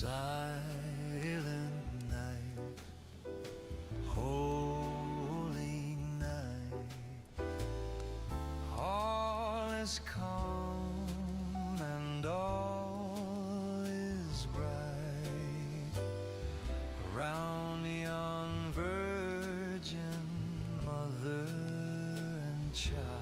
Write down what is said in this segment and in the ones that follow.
Silent night, holy night, all is calm and all is bright around yon virgin mother and child.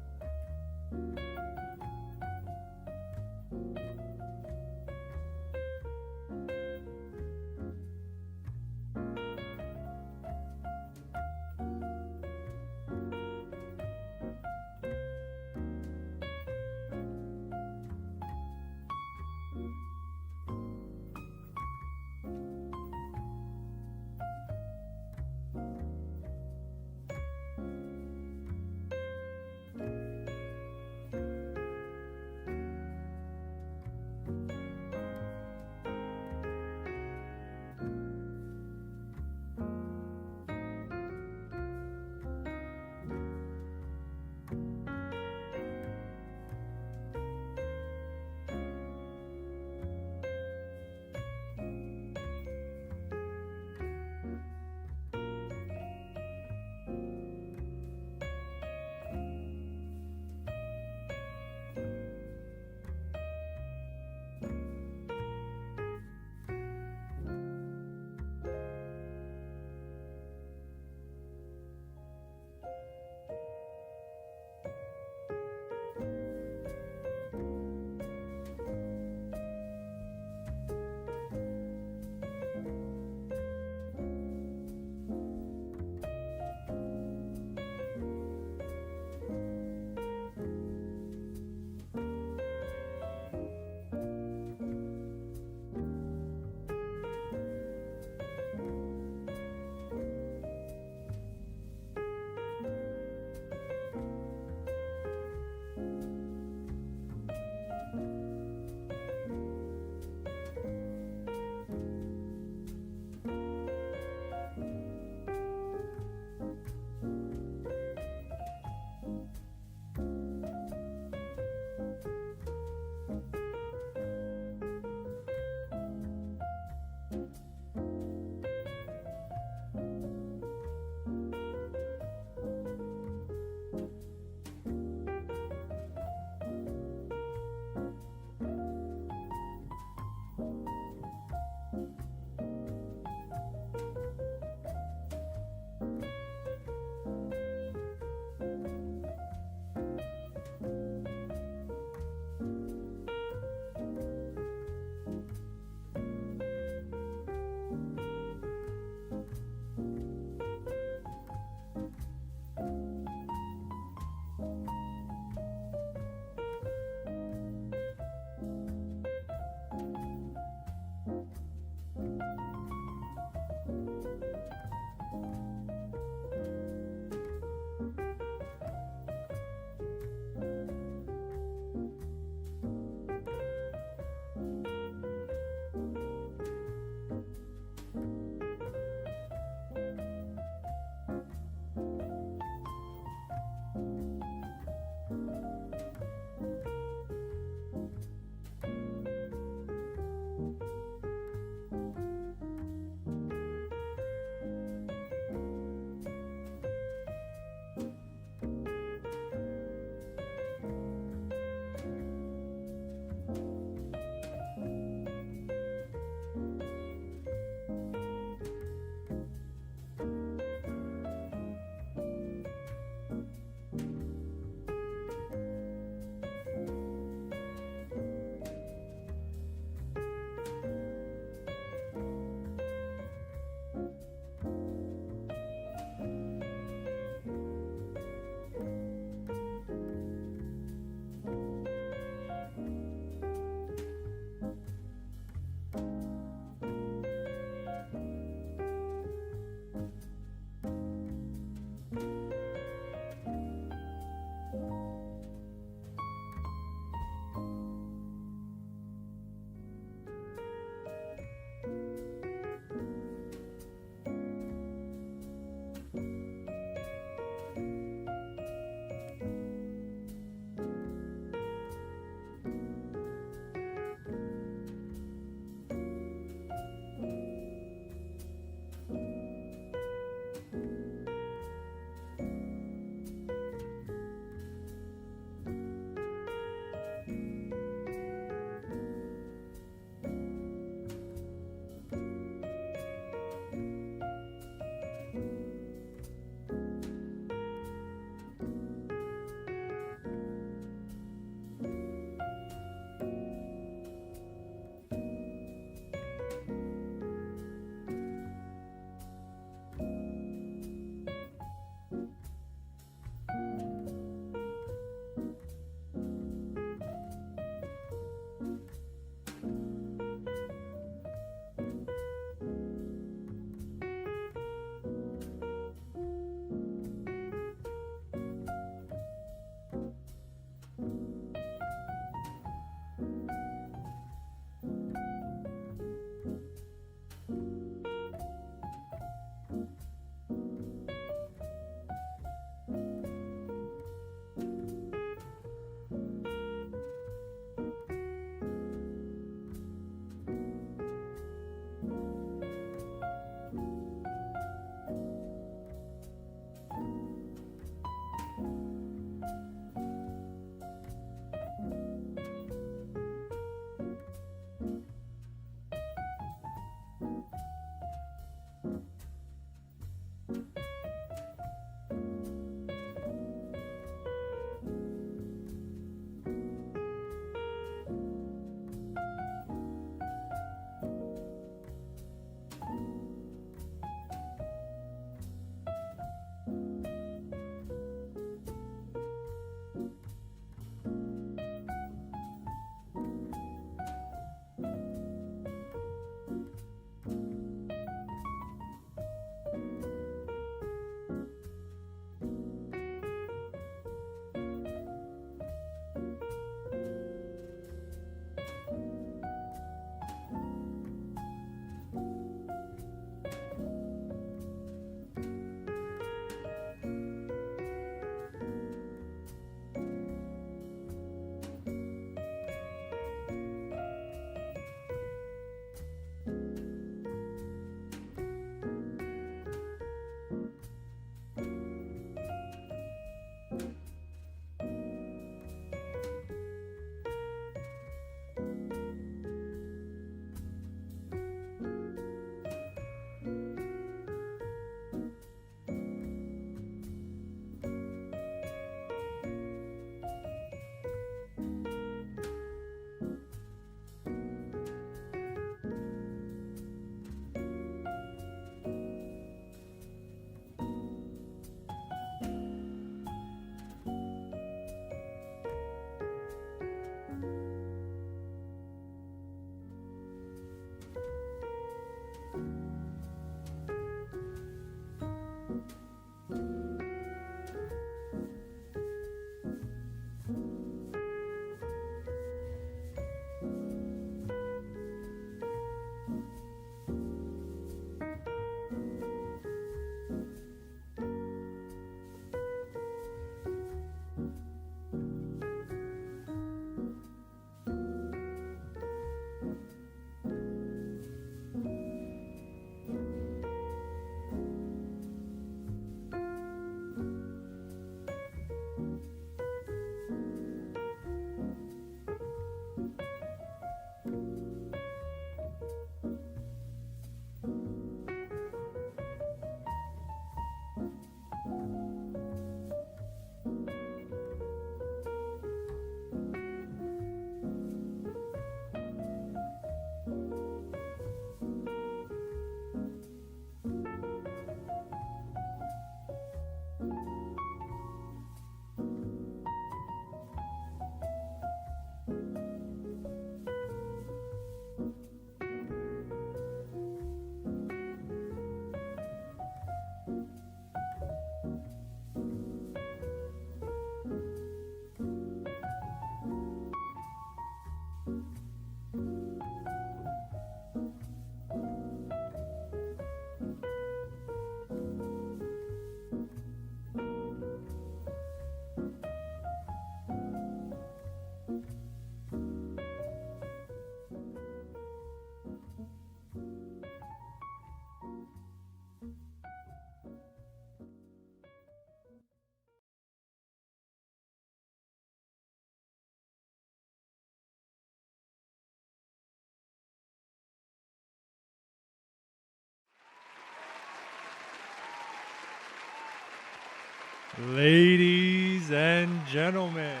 Ladies and gentlemen,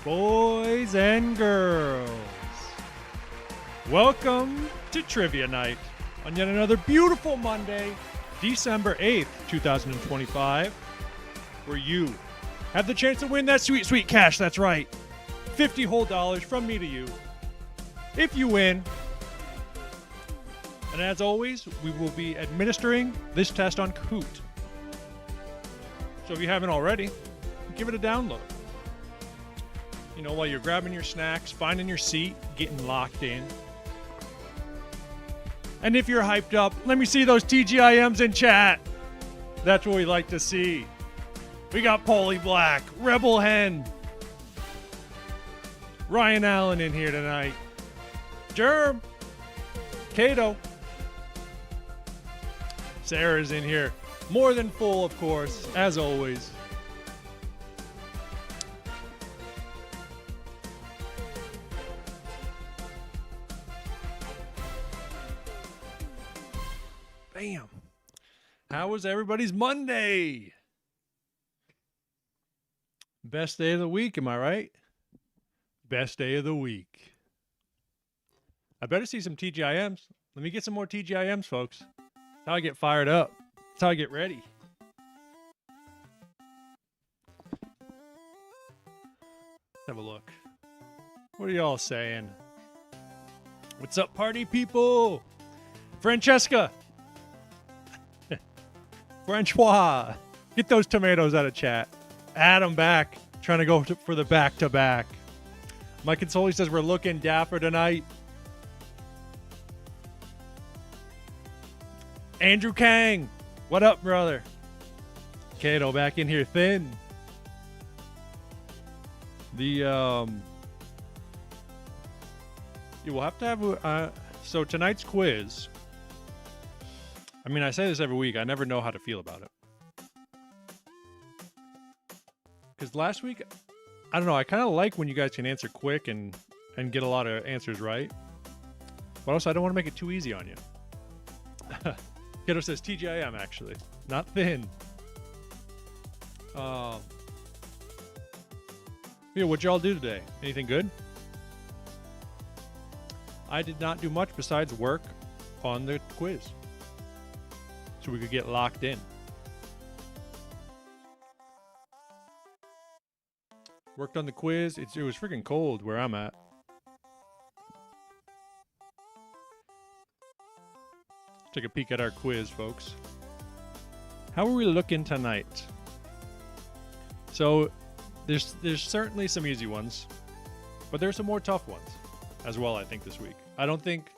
boys and girls, welcome to Trivia Night on yet another beautiful Monday, December 8th, 2025, where you have the chance to win that sweet, sweet cash. That's right, $50 whole from me to you. If you win, and as always, we will be administering this test on Kahoot. So if you haven't already, give it a download. You know, while you're grabbing your snacks, finding your seat, getting locked in. And if you're hyped up, let me see those TGIMs in chat. That's what we like to see. We got Paulie Black, Rebel Hen, Ryan Allen in here tonight. Germ, Kato. Sarah's in here. More than full, of course, as always. Bam. How was everybody's Monday? Best day of the week, am I right? Best day of the week. I better see some TGIMs. Let me get some more TGIMs, folks. That's how I get fired up. That's how I get ready. Let's have a look. What are y'all saying? What's up, party people? Francesca. Francois. Get those tomatoes out of chat. Adam back. Trying to go for the back-to-back. Mike Consoli says we're looking dapper tonight. Andrew Kang, what up, brother? Kato back in here thin. You will have to have so tonight's quiz. I mean, I say this every week. I never know how to feel about it. Because last week, I don't know. I kind of like when you guys can answer quick and get a lot of answers right. But also, I don't want to make it too easy on you. Kato says TGIM, actually. Not thin. Yeah, what'd y'all do today? Anything good? I did not do much besides work on the quiz. So we could get locked in. Worked on the quiz. It was freaking cold where I'm at. Take a peek at our quiz, folks. How are we looking tonight? So there's certainly some easy ones, but there's some more tough ones as well, I think, this week. I don't think,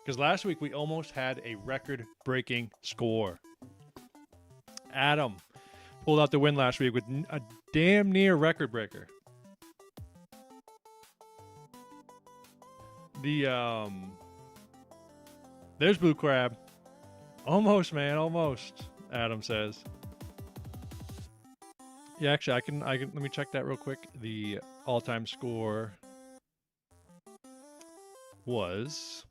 because last week we almost had a record-breaking score. Adam pulled out the win last week with a damn near record breaker. There's Blue Crab. Almost, man, almost. Adam says. Yeah, actually, I can. Let me check that real quick. The all-time score was.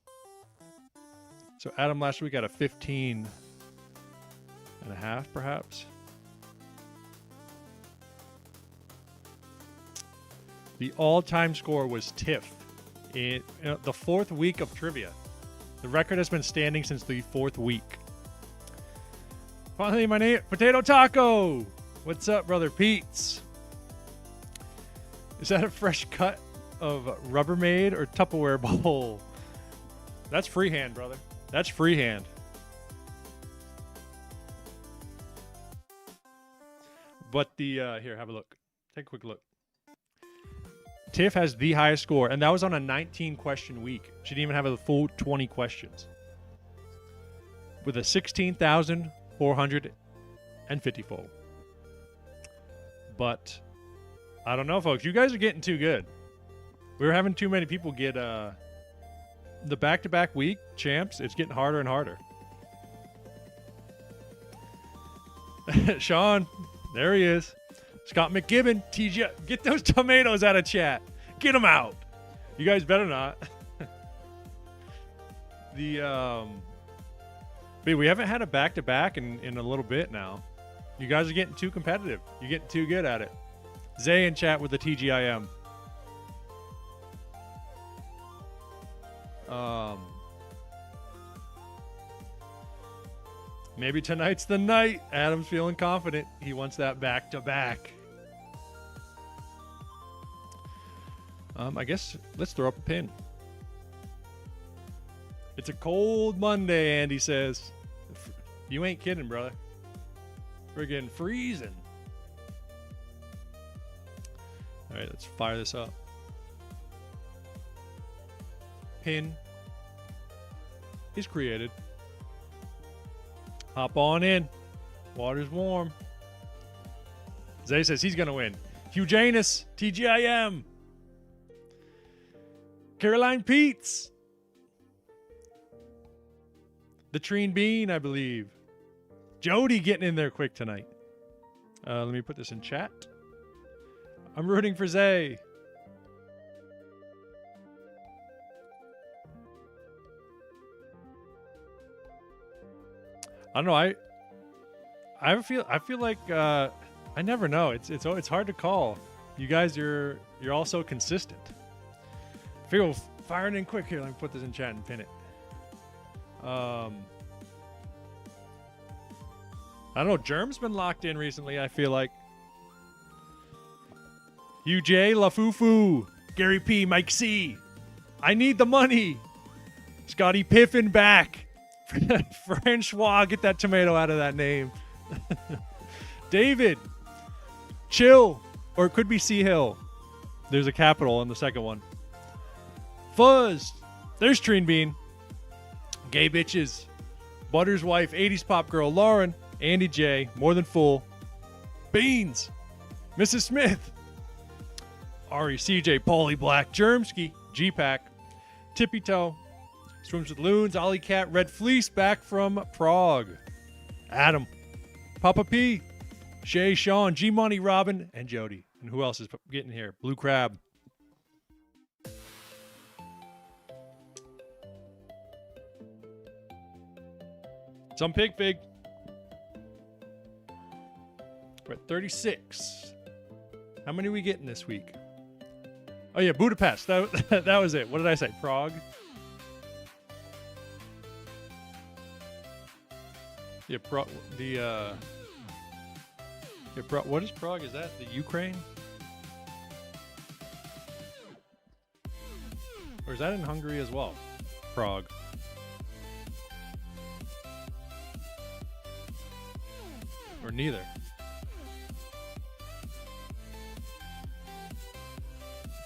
So Adam last week had a 15 and a half, perhaps. The all-time score was Tiff in the fourth week of trivia. The record has been standing since the fourth week. Finally, my name, Potato Taco. What's up, brother Pete's? Is that a fresh cut of Rubbermaid or Tupperware bowl? That's freehand, brother. That's freehand. But here, have a look. Take a quick look. Tiff has the highest score, and that was on a 19-question week. She didn't even have a full 20 questions. With a 16,454. But I don't know, folks. You guys are getting too good. We were having too many people get the back-to-back week champs. It's getting harder and harder. Sean, there he is. Scott McGibbon, TG, get those tomatoes out of chat. Get them out. You guys better not. But we haven't had a back-to-back in a little bit now. You guys are getting too competitive. You're getting too good at it. Zay in chat with the TGIM. Maybe tonight's the night. Adam's feeling confident. He wants that back-to-back. I guess let's throw up a pin. It's a cold Monday, Andy says. You ain't kidding, brother. Friggin' freezing. All right, let's fire this up. Pin is created. Hop on in. Water's warm. Zay says he's going to win. Hugh Janus, TGIM. Caroline Peets. The Treen Bean, I believe. Jody getting in there quick tonight. Let me put this in chat. I'm rooting for Zay. I don't know. I feel like I never know. It's hard to call. You guys, you're all so consistent. Feel firing in quick here. Let me put this in chat and pin it. I don't know. Germ's been locked in recently, I feel like. UJ, LaFufu, Gary P, Mike C. I need the money. Scotty Piffin back. Francois, get that tomato out of that name. David, Chill, or it could be Sea Hill. There's a capital on the second one. Fuzz, there's Treen Bean. Gay Bitches, Butter's Wife, 80s Pop Girl, Lauren, Andy J, More Than Full, Beans, Mrs. Smith, Ari, CJ, Paulie Black, Germski, G-Pack, Tippy Toe, Swims with Loons, Ollie Cat, Red Fleece, back from Prague, Adam, Papa P, Shay, Sean, G-Money, Robin, and Jody. And who else is getting here? Blue Crab. Some pig fig. We're at 36. How many are we getting this week? Oh yeah, Budapest. That was it. What did I say? Prague? Yeah, what is Prague? Is that the Ukraine? Or is that in Hungary as well? Prague. Or neither.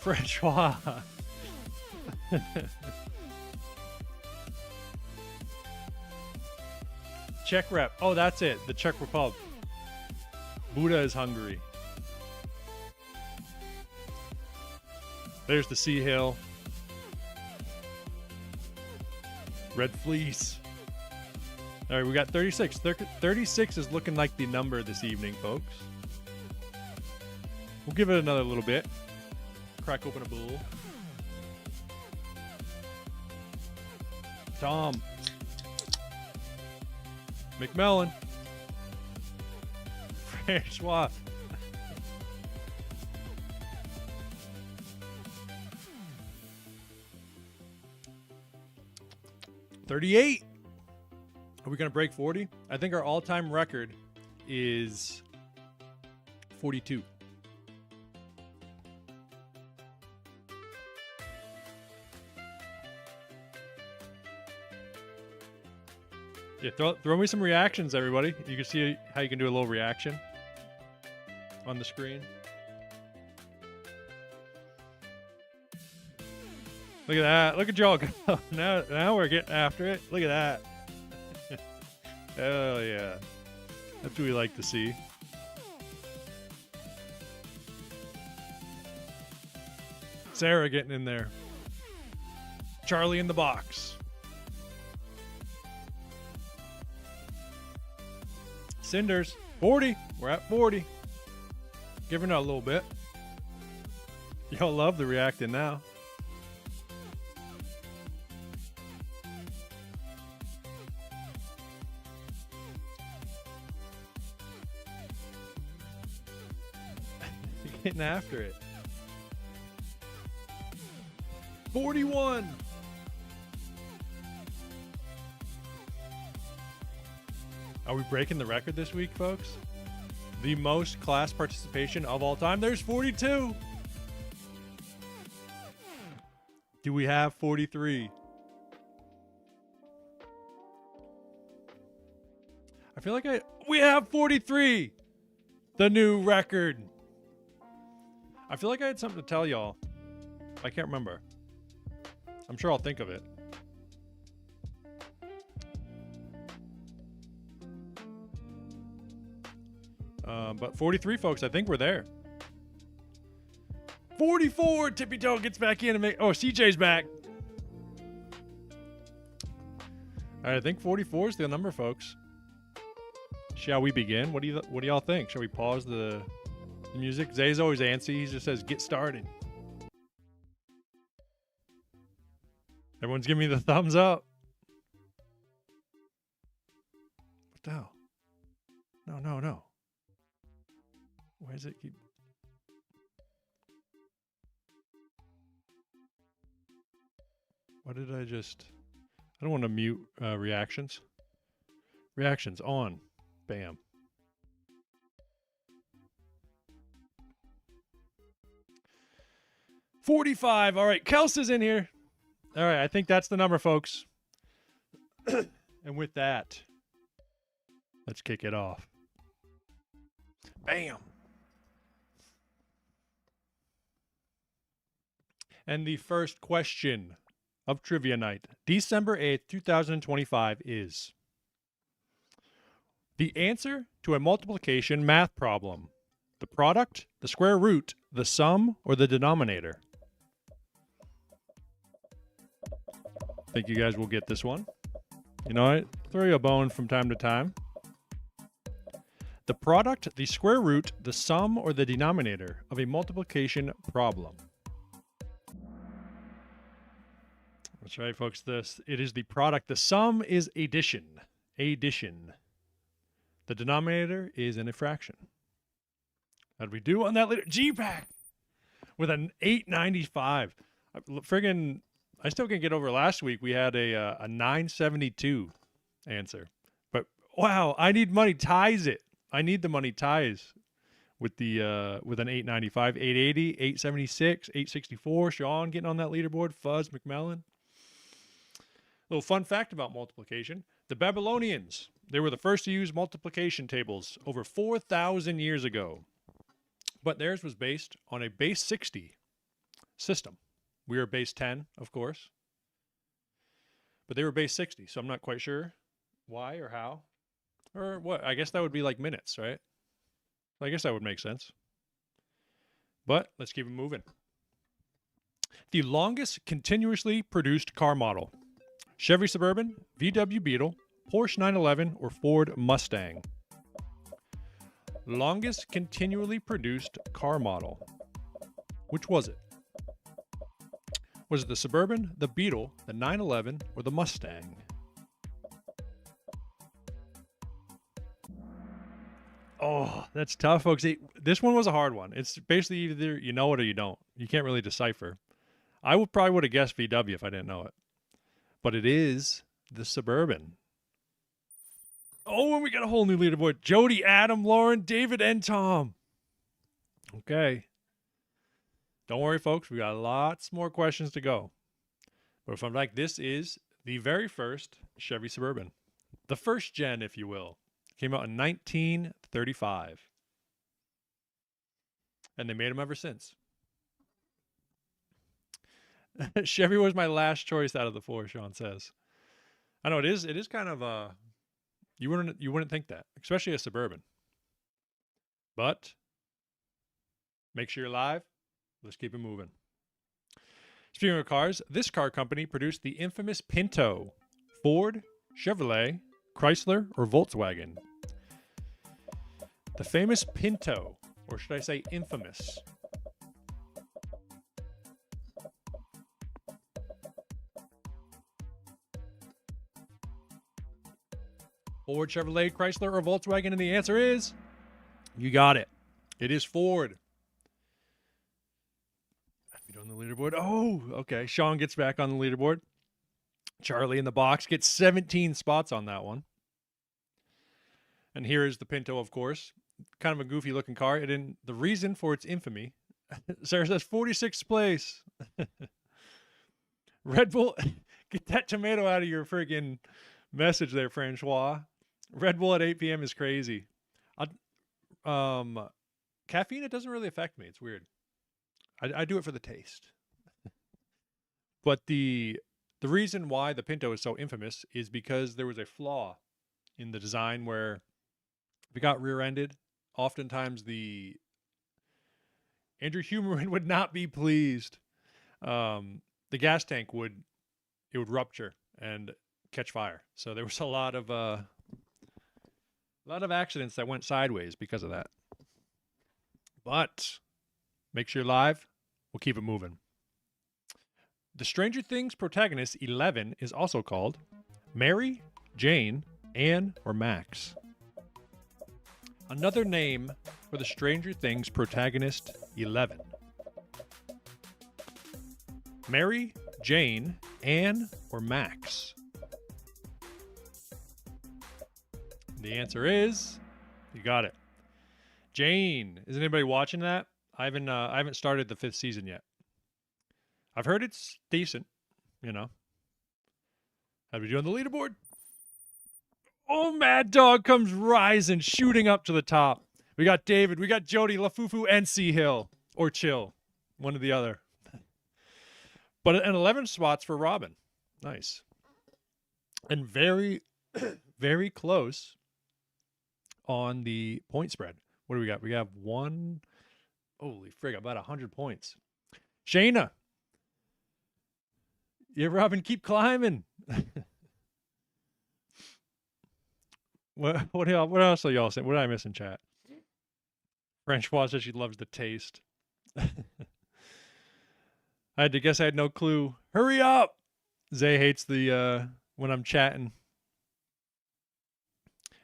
Francois. Czech rep. Oh, that's it. The Czech Republic. Buda is Hungary. There's the Sea Hill. Red Fleece. All right, we got 36. 36 is looking like the number this evening, folks. We'll give it another little bit. Crack open a bowl. Tom. McMillan. Francois. $38. Are we going to break 40? I think our all-time record is 42. Yeah, throw me some reactions, everybody. You can see how you can do a little reaction on the screen. Look at that. Look at y'all go. Now we're getting after it. Look at that. Hell yeah. That's what we like to see. Sarah getting in there. Charlie in the box. Cinders, 40. We're at 40. Giving out a little bit. Y'all love the reacting now. getting after it. 41. Are we breaking the record this week, folks? The most class participation of all time. There's 42. Do we have 43? I feel like we have 43. The new record. I feel like I had something to tell y'all. I can't remember. I'm sure I'll think of it. But 43, folks, I think we're there. 44, Tippy Toe gets back in and CJ's back. All right, I think 44 is the number, folks. Shall we begin? What do y'all think? Shall we pause the music? Zay's always antsy. He just says, "Get started." Everyone's giving me the thumbs up. What the hell? No. Why does it keep... Why did I just... I don't want to mute reactions. Reactions on. Bam. $45. All right, Kels is in here. All right, I think that's the number, folks. And with that, let's kick it off. Bam. And the first question of Trivia Night, December 8th, 2025 is the answer to a multiplication math problem. The product, the square root, the sum, or the denominator? I think you guys will get this one. You know what? Throw you a bone from time to time. The product, the square root, the sum, or the denominator of a multiplication problem. That's right, folks. It is the product. The sum is addition. Addition. The denominator is in a fraction. How did we do on that later? G-Pack with an 895. I still can't get over last week. We had a 972 answer. But wow, I need money ties it. I need the money ties with with an 895, 880, 876, 864. Sean getting on that leaderboard. Fuzz McMillan. Little fun fact about multiplication. The Babylonians, they were the first to use multiplication tables over 4,000 years ago. But theirs was based on a base 60 system. We were base 10, of course. But they were base 60, so I'm not quite sure why or how. Or what? I guess that would be like minutes, right? I guess that would make sense. But let's keep it moving. The longest continuously produced car model. Chevy Suburban, VW Beetle, Porsche 911, or Ford Mustang. Longest continually produced car model. Which was it? Was it the Suburban, the Beetle, the 911, or the Mustang? Oh, that's tough, folks. This one was a hard one. It's basically either you know it or you don't. You can't really decipher. I probably would have guessed VW if I didn't know it. But it is the Suburban. Oh, and we got a whole new leaderboard. Jody, Adam, Lauren, David, and Tom. Okay. Don't worry, folks. We got lots more questions to go. But if I'm like, this is the very first Chevy Suburban. The first gen, if you will. Came out in 1935. And they made them ever since. Chevy was my last choice out of the four, Sean says. I know it is kind of you wouldn't think that, especially a Suburban. But make sure you're live. Let's keep it moving. Speaking of cars, this car company produced the infamous Pinto. Ford, Chevrolet, Chrysler, or Volkswagen? The famous Pinto, or should I say infamous? Ford, Chevrolet, Chrysler, or Volkswagen? And the answer is, you got it. It is Ford. leaderboard. Oh, okay. Sean gets back on the leaderboard. Charlie in the box gets 17 spots on that one. And here is the Pinto, of course. Kind of a goofy looking car. And the reason for its infamy, Sarah says 46th place. Red Bull, get that tomato out of your friggin' message there, Francois. Red Bull at 8 p.m. is crazy. Caffeine, it doesn't really affect me. It's weird. I do it for the taste. But the reason why the Pinto is so infamous is because there was a flaw in the design where if it got rear-ended, oftentimes the Andrew Huberman would not be pleased. The gas tank would rupture and catch fire. So there was a lot of accidents that went sideways because of that. But make sure you're live. We'll keep it moving. The Stranger Things protagonist 11 is also called Mary, Jane, Anne, or Max. Another name for the Stranger Things protagonist 11. Mary, Jane, Anne, or Max? The answer is, you got it, Jane. Is anybody watching that? I haven't started the 5th season yet. I've heard it's decent, you know. How do we do on the leaderboard? Oh, Mad Dog comes rising, shooting up to the top. We got David, we got Jody, LaFufu, and C Hill. Or Chill. One or the other. But an 11 spots for Robin. Nice. And very, very close on the point spread. What do we got? We have one. Holy frig, about 100 points. Shayna. Yeah, Robin, keep climbing. What else are y'all saying? What did I miss in chat? Francois says she loves the taste. I had to guess I had no clue. Hurry up! Zay hates the when I'm chatting.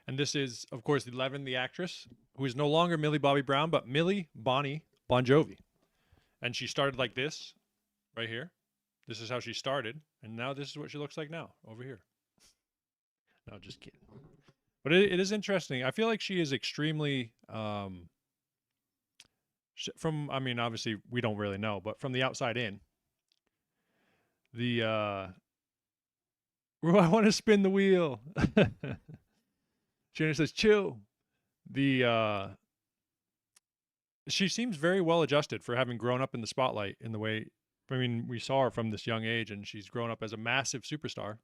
And this is, of course, 11, the actress, who is no longer Millie Bobby Brown, but Millie Bonnie Bon Jovi. And she started like this, right here. This is how she started. And now this is what she looks like now, over here. No, just kidding. But it is interesting. I feel like she is extremely, I mean, obviously we don't really know, but from the outside in, I want to spin the wheel. Jenna says, chill. She seems very well adjusted for having grown up in the spotlight in the way, I mean, we saw her from this young age and she's grown up as a massive superstar.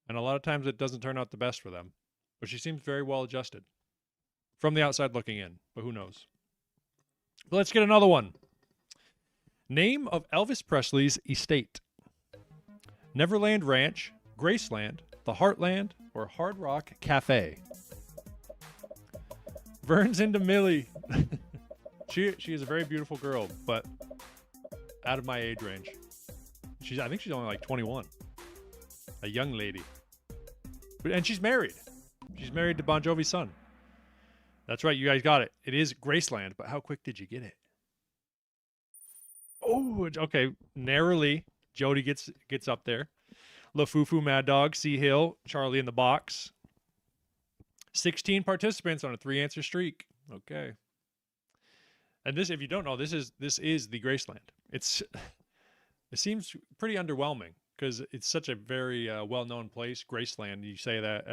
And a lot of times it doesn't turn out the best for them. But she seems very well adjusted from the outside looking in. But who knows? But let's get another one. Name of Elvis Presley's estate. Neverland Ranch, Graceland, the Heartland, or Hard Rock Cafe. Vern's into Millie. She is a very beautiful girl, but out of my age range. I think she's only like 21. A young lady. And she's married. She's married to Bon Jovi's son. That's right, you guys got it. It is Graceland, but how quick did you get it? Oh, okay. Narrowly, Jody gets up there. LaFufu, Mad Dog, C Hill, Charlie in the box. 16 participants on a 3-answer streak. Okay. And this, if you don't know, this is the Graceland. It seems pretty underwhelming because it's such a very well-known place, Graceland. You say that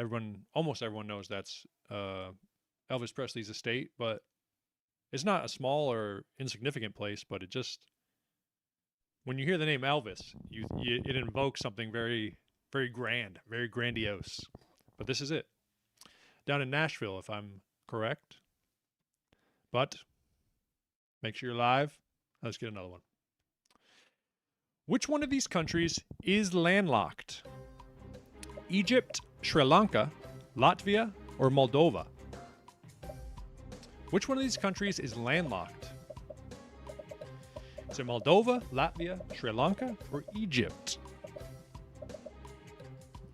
almost everyone knows that's Elvis Presley's estate, but it's not a small or insignificant place. But it just, when you hear the name Elvis, it invokes something very, very grand, very grandiose. But this is it. Down in Nashville, if I'm correct. But make sure you're live. Let's get another one. Which one of these countries is landlocked? Egypt, Sri Lanka, Latvia, or Moldova? Which one of these countries is landlocked? Is it Moldova, Latvia, Sri Lanka, or Egypt?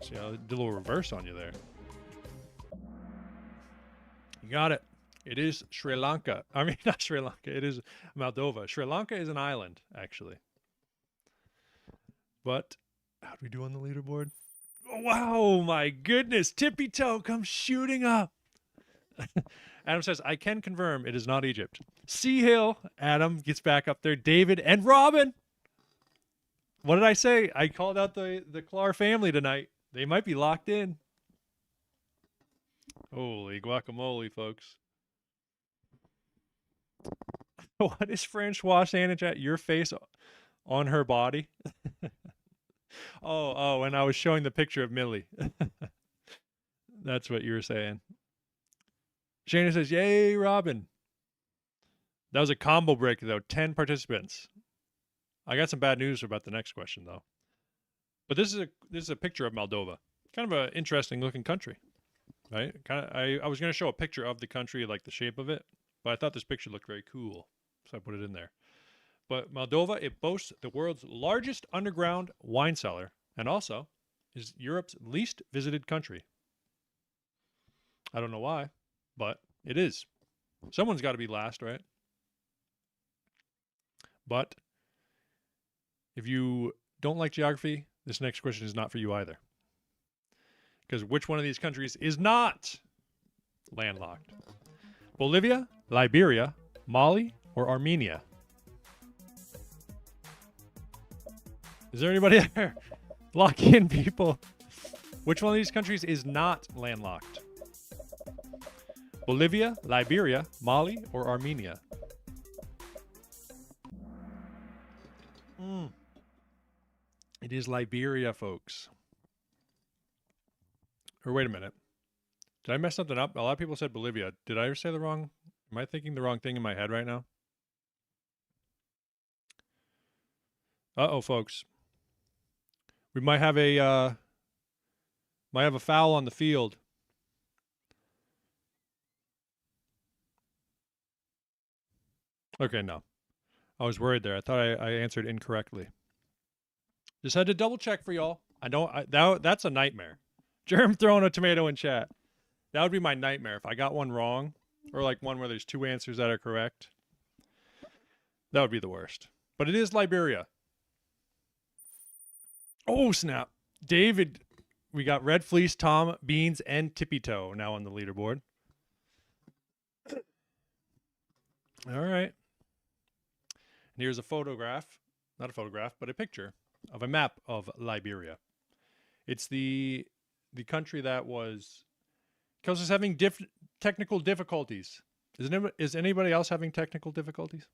See, I did a little reverse on you there. You got it. It is Sri Lanka. I mean, not Sri Lanka. It is Moldova. Sri Lanka is an island, actually. But how'd we do on the leaderboard? Oh, wow, my goodness. Tippy Toe comes shooting up. Adam says, I can confirm it is not Egypt. Sea Hill, Adam gets back up there. David and Robin. What did I say? I called out the Clar family tonight. They might be locked in. Holy guacamole, folks. What is Francois saying in chat? Your face on her body? Oh, and I was showing the picture of Millie. That's what you were saying. Shana says, yay, Robin. That was a combo break, though. 10 participants. I got some bad news about the next question, though. But this is a picture of Moldova. Kind of an interesting looking country, right? I was going to show a picture of the country, like the shape of it, but I thought this picture looked very cool, so I put it in there. But Moldova, it boasts the world's largest underground wine cellar, and also is Europe's least visited country. I don't know why, but it is. Someone's got to be last, right? But if you don't like geography, this next question is not for you either. Because which one of these countries is not landlocked? Bolivia, Liberia, Mali, or Armenia? Is there anybody there? Lock in, people. Which one of these countries is not landlocked? Bolivia, Liberia, Mali, or Armenia? It is Liberia, folks. Or wait a minute. Did I mess something up? A lot of people said Bolivia. Did I ever say the wrong? Am I thinking the wrong thing in my head right now? Uh-oh, folks. We might have a foul on the field. Okay, no. I was worried there. I thought I answered incorrectly. Just had to double check for y'all. That's a nightmare. Germ throwing a tomato in chat. That would be my nightmare if I got one wrong, or like one where there's two answers that are correct. That would be the worst. But it is Liberia. Oh, snap. David, we got Red Fleece, Tom, Beans, and Tippy Toe now on the leaderboard. All right. And here's a photograph. Not a photograph, but a picture of a map of Liberia. It's the country that was having technical difficulties. Is anybody else having technical difficulties?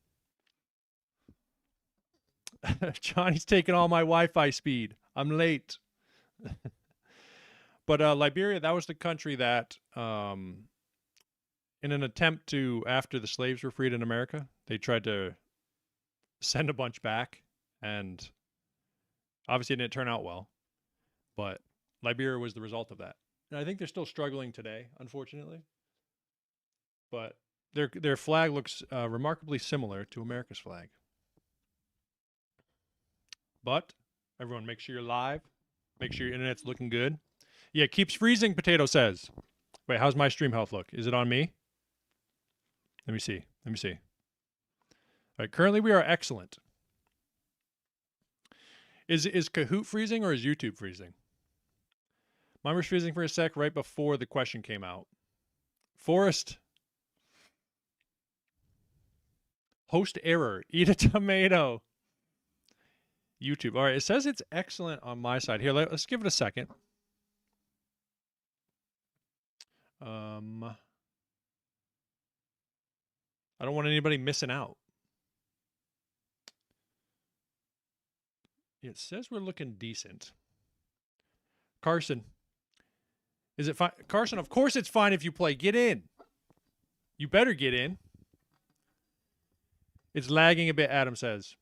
Johnny's taking all my Wi-Fi speed. I'm late. But Liberia, that was the country that, in an attempt to, after the slaves were freed in America, they tried to send a bunch back, and obviously it didn't turn out well. But Liberia was the result of that. And I think they're still struggling today, unfortunately. But their flag looks remarkably similar to America's flag. But everyone, make sure you're live. Make sure your internet's looking good. Yeah, it keeps freezing, Potato says. Wait, how's my stream health look? Is it on me? Let me see. All right, currently we are excellent. Is Kahoot freezing or is YouTube freezing? Mine was freezing for a sec right before the question came out. Forrest. Host error. Eat a tomato. YouTube. All right, it says it's excellent on my side. Here, let's give it a second. I don't want anybody missing out. It says we're looking decent. Carson. Is it fine? Carson, of course it's fine if you play. Get in. You better get in. It's lagging a bit, Adam says.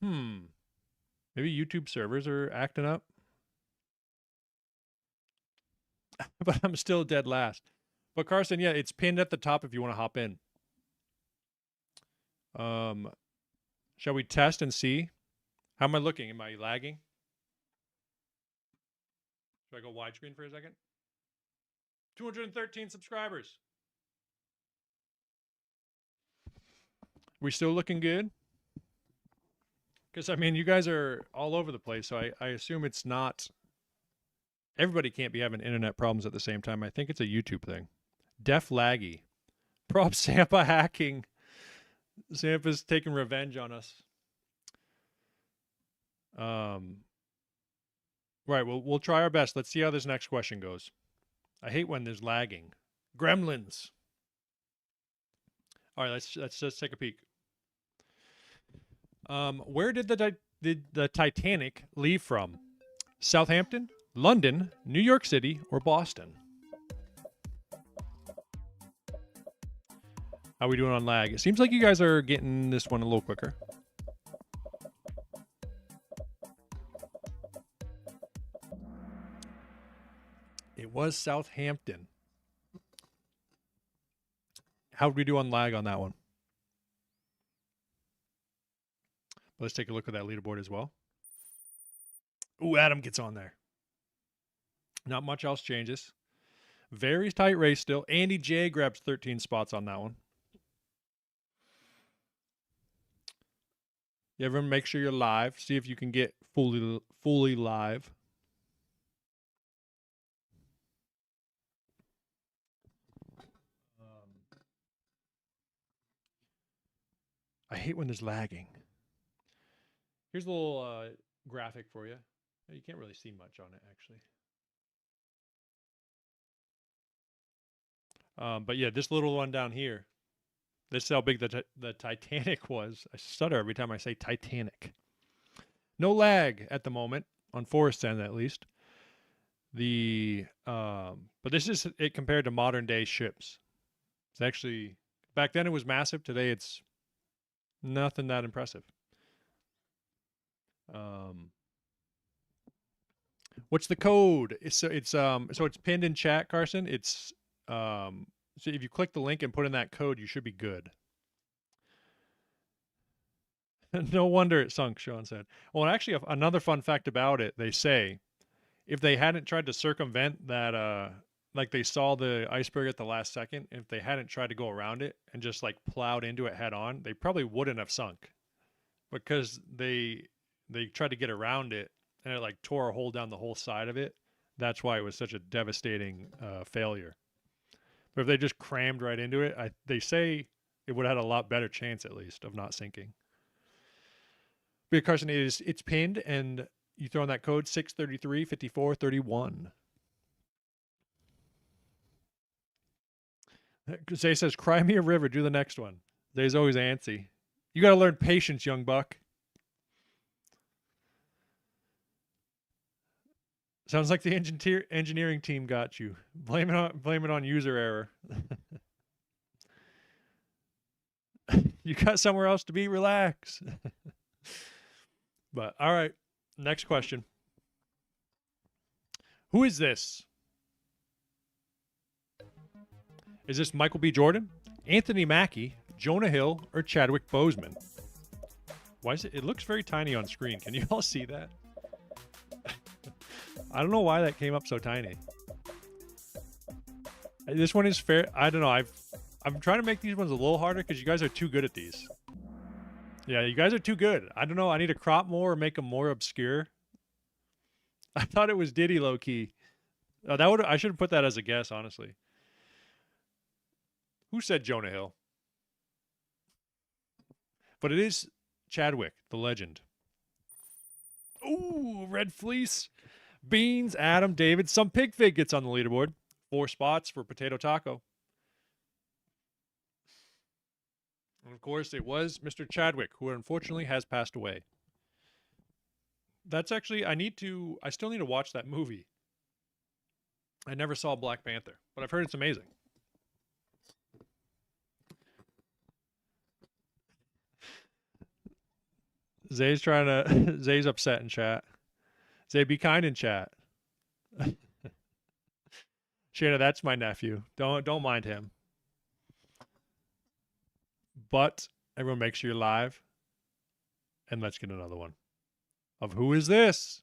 Maybe YouTube servers are acting up. But I'm still dead last. But Carson, yeah, it's pinned at the top if you want to hop in. Shall we test and see? How am I looking? Am I lagging? Should I go widescreen for a second? 213 subscribers. We still looking good? Because, I mean, you guys are all over the place, so I assume it's not... Everybody can't be having internet problems at the same time. I think it's a YouTube thing. Def Laggy. Prop Sampa hacking. Sampa's taking revenge on us. Right, we'll try our best. Let's see how this next question goes. I hate when there's lagging. Gremlins. All right, let's just take a peek. Where did the Titanic leave from? Southampton, London, New York City, or Boston? How we doing on lag? It seems like you guys are getting this one a little quicker. It was Southampton. How did we do on lag on that one? Let's take a look at that leaderboard as well. Ooh, Adam gets on there. Not much else changes. Very tight race still. Andy J grabs 13 spots on that one. You ever make sure you're live? See if you can get fully live. I hate when there's lagging. Here's a little graphic for you. You can't really see much on it, actually. But yeah, this little one down here. This is how big the Titanic was. I stutter every time I say Titanic. No lag at the moment, on Forest End at least. But this is it compared to modern day ships. It's actually, back then it was massive. Today it's nothing that impressive. What's the code? So it's pinned in chat, Carson. It's so if you click the link and put in that code, you should be good. No wonder it sunk, Sean said. Well, actually, another fun fact about it, they say, if they hadn't tried to circumvent that, like they saw the iceberg at the last second, if they hadn't tried to go around it and just like plowed into it head on, they probably wouldn't have sunk. Because they tried to get around it and it like tore a hole down the whole side of it. That's why it was such a devastating failure. But if they just crammed right into it, they say it would have had a lot better chance, at least, of not sinking. But Carson, it's pinned, and you throw in that code 633-5431. Zay says, "Cry me a river. Do the next one." Zay's always antsy. You got to learn patience, young buck. Sounds like the engineering team got you. Blame it on user error. You got somewhere else to be. Relax. But all right, next question. Who is this? Is this Michael B. Jordan, Anthony Mackie, Jonah Hill, or Chadwick Boseman? Why is it? It looks very tiny on screen. Can you all see that? I don't know why that came up so tiny. This one is fair. I don't know. I'm trying to make these ones a little harder because you guys are too good at these. Yeah, you guys are too good. I don't know. I need to crop more or make them more obscure. I thought it was Diddy low key. I should have put that as a guess, honestly. Who said Jonah Hill? But it is Chadwick, the legend. Ooh, Red Fleece. Beans, Adam, David. Some pig fig gets on the leaderboard. 4 spots for Potato Taco. And of course, it was Mr. Chadwick, who unfortunately has passed away. That's actually, I still need to watch that movie. I never saw Black Panther, but I've heard it's amazing. Zay's upset in chat. Zay, be kind in chat. Shana, that's my nephew. Don't mind him. But everyone make sure you're live. And let's get another one. Of who is this?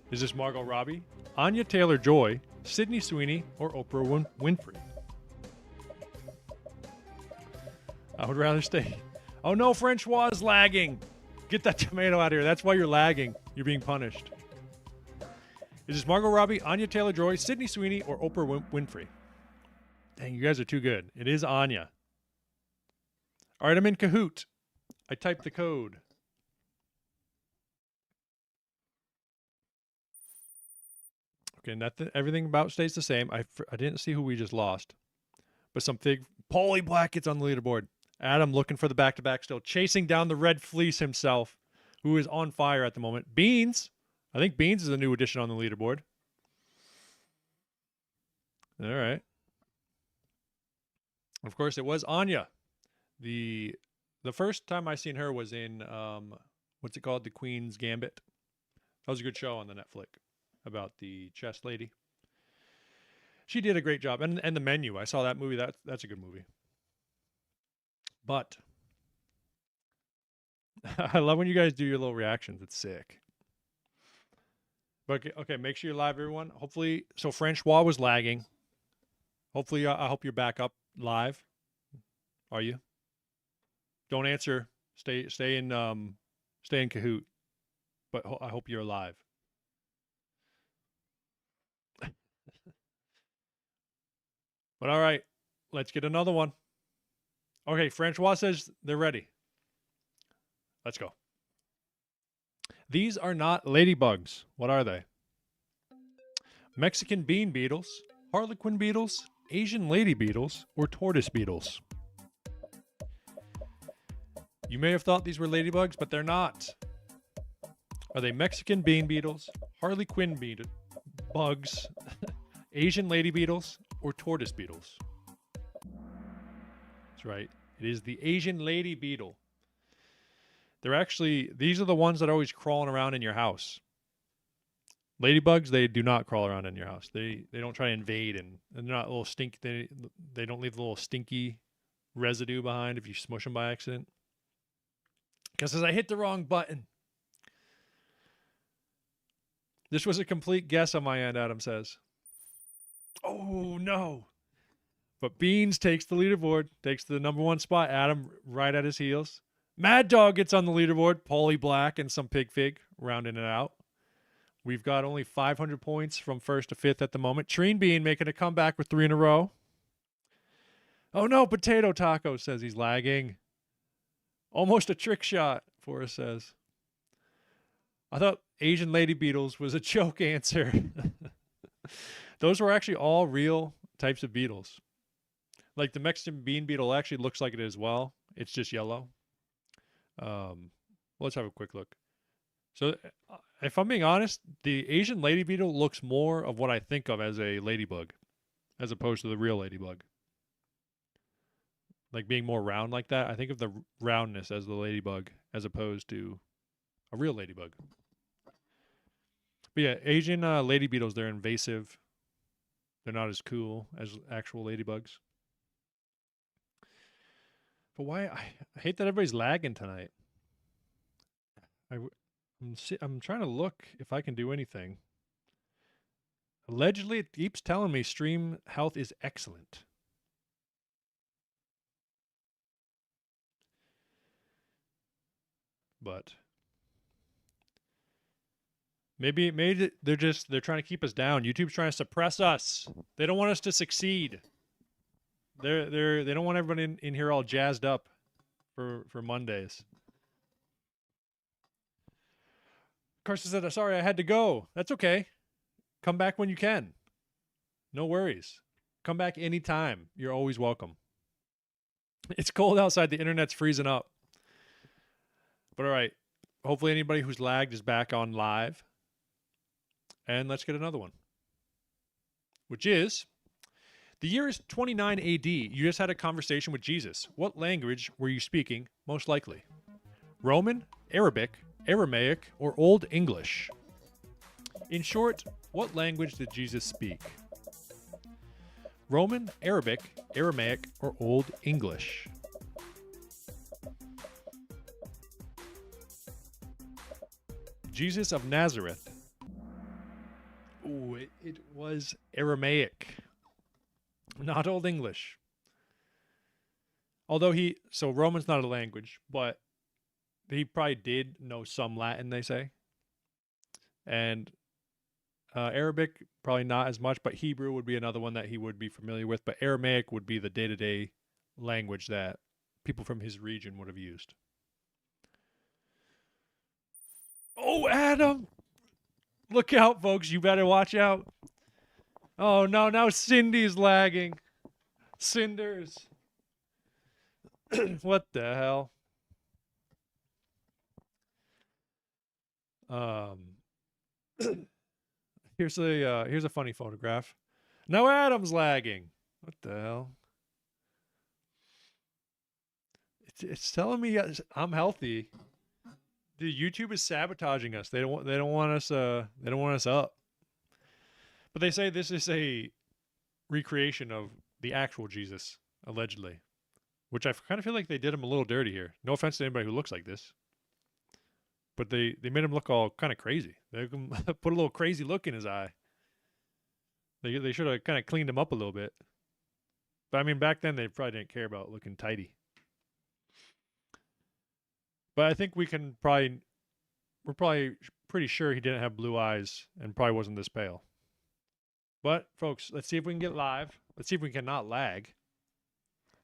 Is this Margot Robbie, Anya Taylor-Joy, Sydney Sweeney, or Oprah Winfrey? I would rather stay Oh no, Francois is lagging. Get that tomato out of here. That's why you're lagging. You're being punished. Is this Margot Robbie, Anya Taylor-Joy, Sydney Sweeney, or Oprah Winfrey? Dang, you guys are too good. It is Anya. All right, I'm in Kahoot. I typed the code. Okay, everything about stays the same. I didn't see who we just lost. But some big... Paulie Black gets on the leaderboard. Adam looking for the back-to-back still. Chasing down the red fleece himself, who is on fire at the moment. Beans. I think Beans is a new addition on the leaderboard. All right. Of course, it was Anya. The first time I seen her was in, what's it called? The Queen's Gambit. That was a good show on the Netflix about the chess lady. She did a great job. And The Menu. I saw that movie. That's a good movie. But I love when you guys do your little reactions. It's sick. But okay, make sure you're live, everyone. Hopefully, so Francois was lagging. Hopefully, I hope you're back up live. Are you? Don't answer. Stay in Kahoot. But I hope you're alive. But all right, let's get another one. Okay, Francois says they're ready. Let's go. These are not ladybugs. What are they? Mexican bean beetles, harlequin beetles, Asian lady beetles, or tortoise beetles? You may have thought these were ladybugs, but they're not. Are they Mexican bean beetles, harlequin bugs, Asian lady beetles, or tortoise beetles? That's right. It is the Asian lady beetle. These are the ones that are always crawling around in your house. Ladybugs, they do not crawl around in your house. They don't try to invade, and they're not a little stink. They don't leave a little stinky residue behind if you smush them by accident. Because I hit the wrong button. This was a complete guess on my end, Adam says. Oh, no. But Beans takes the leaderboard, takes the number one spot. Adam right at his heels. Mad Dog gets on the leaderboard. Paulie Black and some Pig Fig rounding it out. We've got only 500 points from first to fifth at the moment. Treen Bean making a comeback with 3 in a row. Oh no, Potato Taco says he's lagging. Almost a trick shot, Forrest says. I thought Asian lady beetles was a joke answer. Those were actually all real types of beetles. Like the Mexican bean beetle actually looks like it as well. It's just yellow. Let's have a quick look. So if I'm being honest, the Asian lady beetle looks more of what I think of as a ladybug as opposed to the real ladybug. Like being more round like that. I think of the roundness as the ladybug as opposed to a real ladybug. But yeah, Asian lady beetles, they're invasive. They're not as cool as actual ladybugs. But why? I hate that everybody's lagging tonight. I'm trying to look if I can do anything. Allegedly, it keeps telling me stream health is excellent. But maybe they're trying to keep us down. YouTube's trying to suppress us. They don't want us to succeed. They don't want everybody in here all jazzed up for Mondays. Carson said, sorry, I had to go. That's okay. Come back when you can. No worries. Come back anytime. You're always welcome. It's cold outside. The internet's freezing up. But all right. Hopefully anybody who's lagged is back on live. And let's get another one. Which is, the year is 29 AD. You just had a conversation with Jesus. What language were you speaking most likely? Roman, Arabic, Aramaic, or Old English? In short, what language did Jesus speak? Roman, Arabic, Aramaic, or Old English? Jesus of Nazareth. Ooh, it was Aramaic, not Old English. Although so Roman's not a language, but he probably did know some Latin, they say. And Arabic, probably not as much, but Hebrew would be another one that he would be familiar with. But Aramaic would be the day-to-day language that people from his region would have used. Oh, Adam! Look out, folks. You better watch out. Oh, no. Now Cindy's lagging. Cinders. What the hell? Here's a funny photograph. Now Adam's lagging. What the hell? It's telling me I'm healthy. Dude, YouTube is sabotaging us. They don't want us up. But they say this is a recreation of the actual Jesus, allegedly. Which I kind of feel like they did him a little dirty here. No offense to anybody who looks like this. But they made him look all kind of crazy. They put a little crazy look in his eye. They should have kind of cleaned him up a little bit. But I mean, back then they probably didn't care about looking tidy. But I think we're probably pretty sure he didn't have blue eyes and probably wasn't this pale. But folks, let's see if we can get live. Let's see if we can not lag.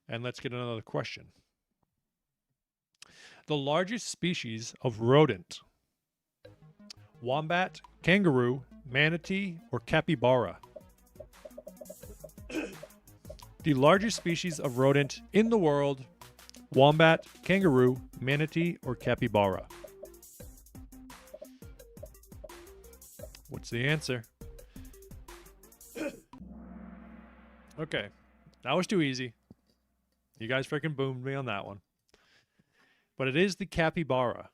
And let's get another question. The largest species of rodent: wombat, kangaroo, manatee, or capybara? The largest species of rodent in the world: wombat, kangaroo, manatee, or capybara? What's the answer? Okay, that was too easy. You guys freaking boomed me on that one. But it is the capybara.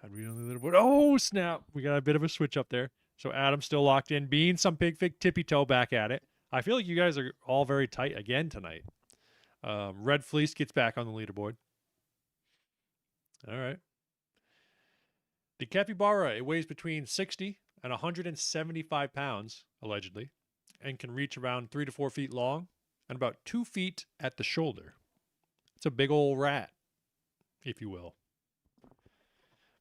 Had we on the leaderboard? Oh, snap. We got a bit of a switch up there. So Adam's still locked in. Bean, some pig fig, tippy toe back at it. I feel like you guys are all very tight again tonight. Red Fleece gets back on the leaderboard. All right. The capybara, it weighs between 60 and 175 pounds, allegedly, and can reach around 3 to 4 feet long and about 2 feet at the shoulder. It's a big old rat, if you will.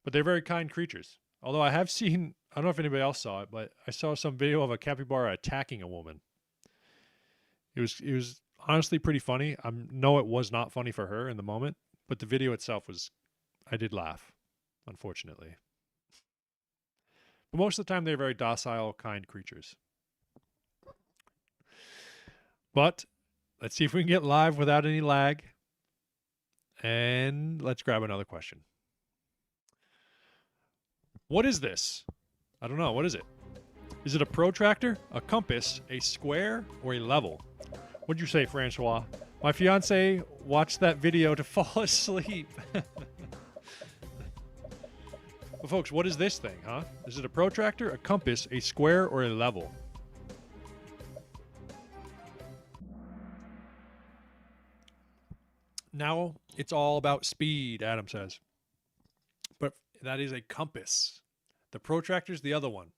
But they're very kind creatures. Although I have seen, I don't know if anybody else saw it, but I saw some video of a capybara attacking a woman. It was honestly pretty funny. I know it was not funny for her in the moment, but the video itself was, I did laugh, unfortunately. But most of the time, they're very docile, kind creatures. But let's see if we can get live without any lag. And let's grab another question. What is this? I don't know. What is it? Is it a protractor, a compass, a square, or a level? What'd you say, Francois? My fiance watched that video to fall asleep. But folks, what is this thing, huh? Is it a protractor, a compass, a square, or a level? Now it's all about speed, Adam says. But that is a compass. The protractor's the other one.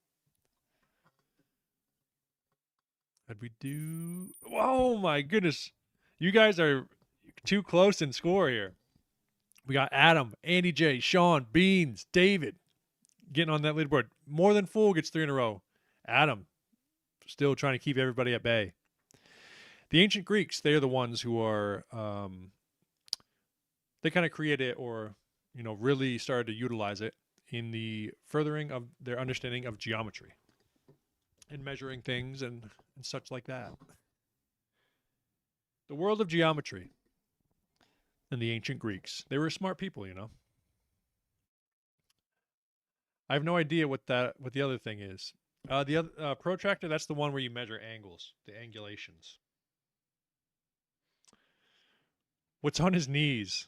How'd we do? Oh my goodness. You guys are too close in score here. We got Adam, Andy J, Sean, Beans, David getting on that leaderboard. More Than Fool gets 3 in a row. Adam still trying to keep everybody at bay. The ancient Greeks, they are the ones who are... they kind of created it, or, really started to utilize it in the furthering of their understanding of geometry and measuring things and such like that. The world of geometry and the ancient Greeks. They were smart people, I have no idea what the other thing is. The other protractor, that's the one where you measure angles, the angulations. What's on his knees?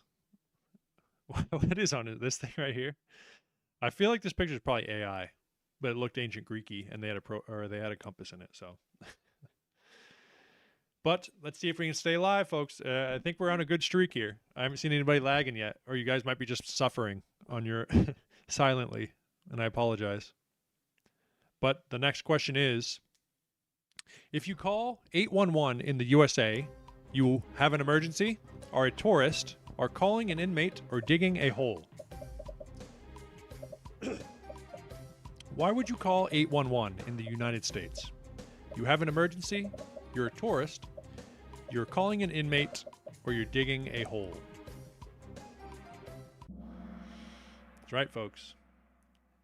What is on this thing right here? I feel like this picture is probably AI, but it looked ancient Greeky, and they had a compass in it. So, but let's see if we can stay alive, folks. I think we're on a good streak here. I haven't seen anybody lagging yet, or you guys might be just suffering on your silently, and I apologize. But the next question is: if you call 811 in the USA you have an emergency, are a tourist, are calling an inmate, or digging a hole. Why would you call 811 in the United States? You have an emergency, you're a tourist, you're calling an inmate, or you're digging a hole. That's right, folks.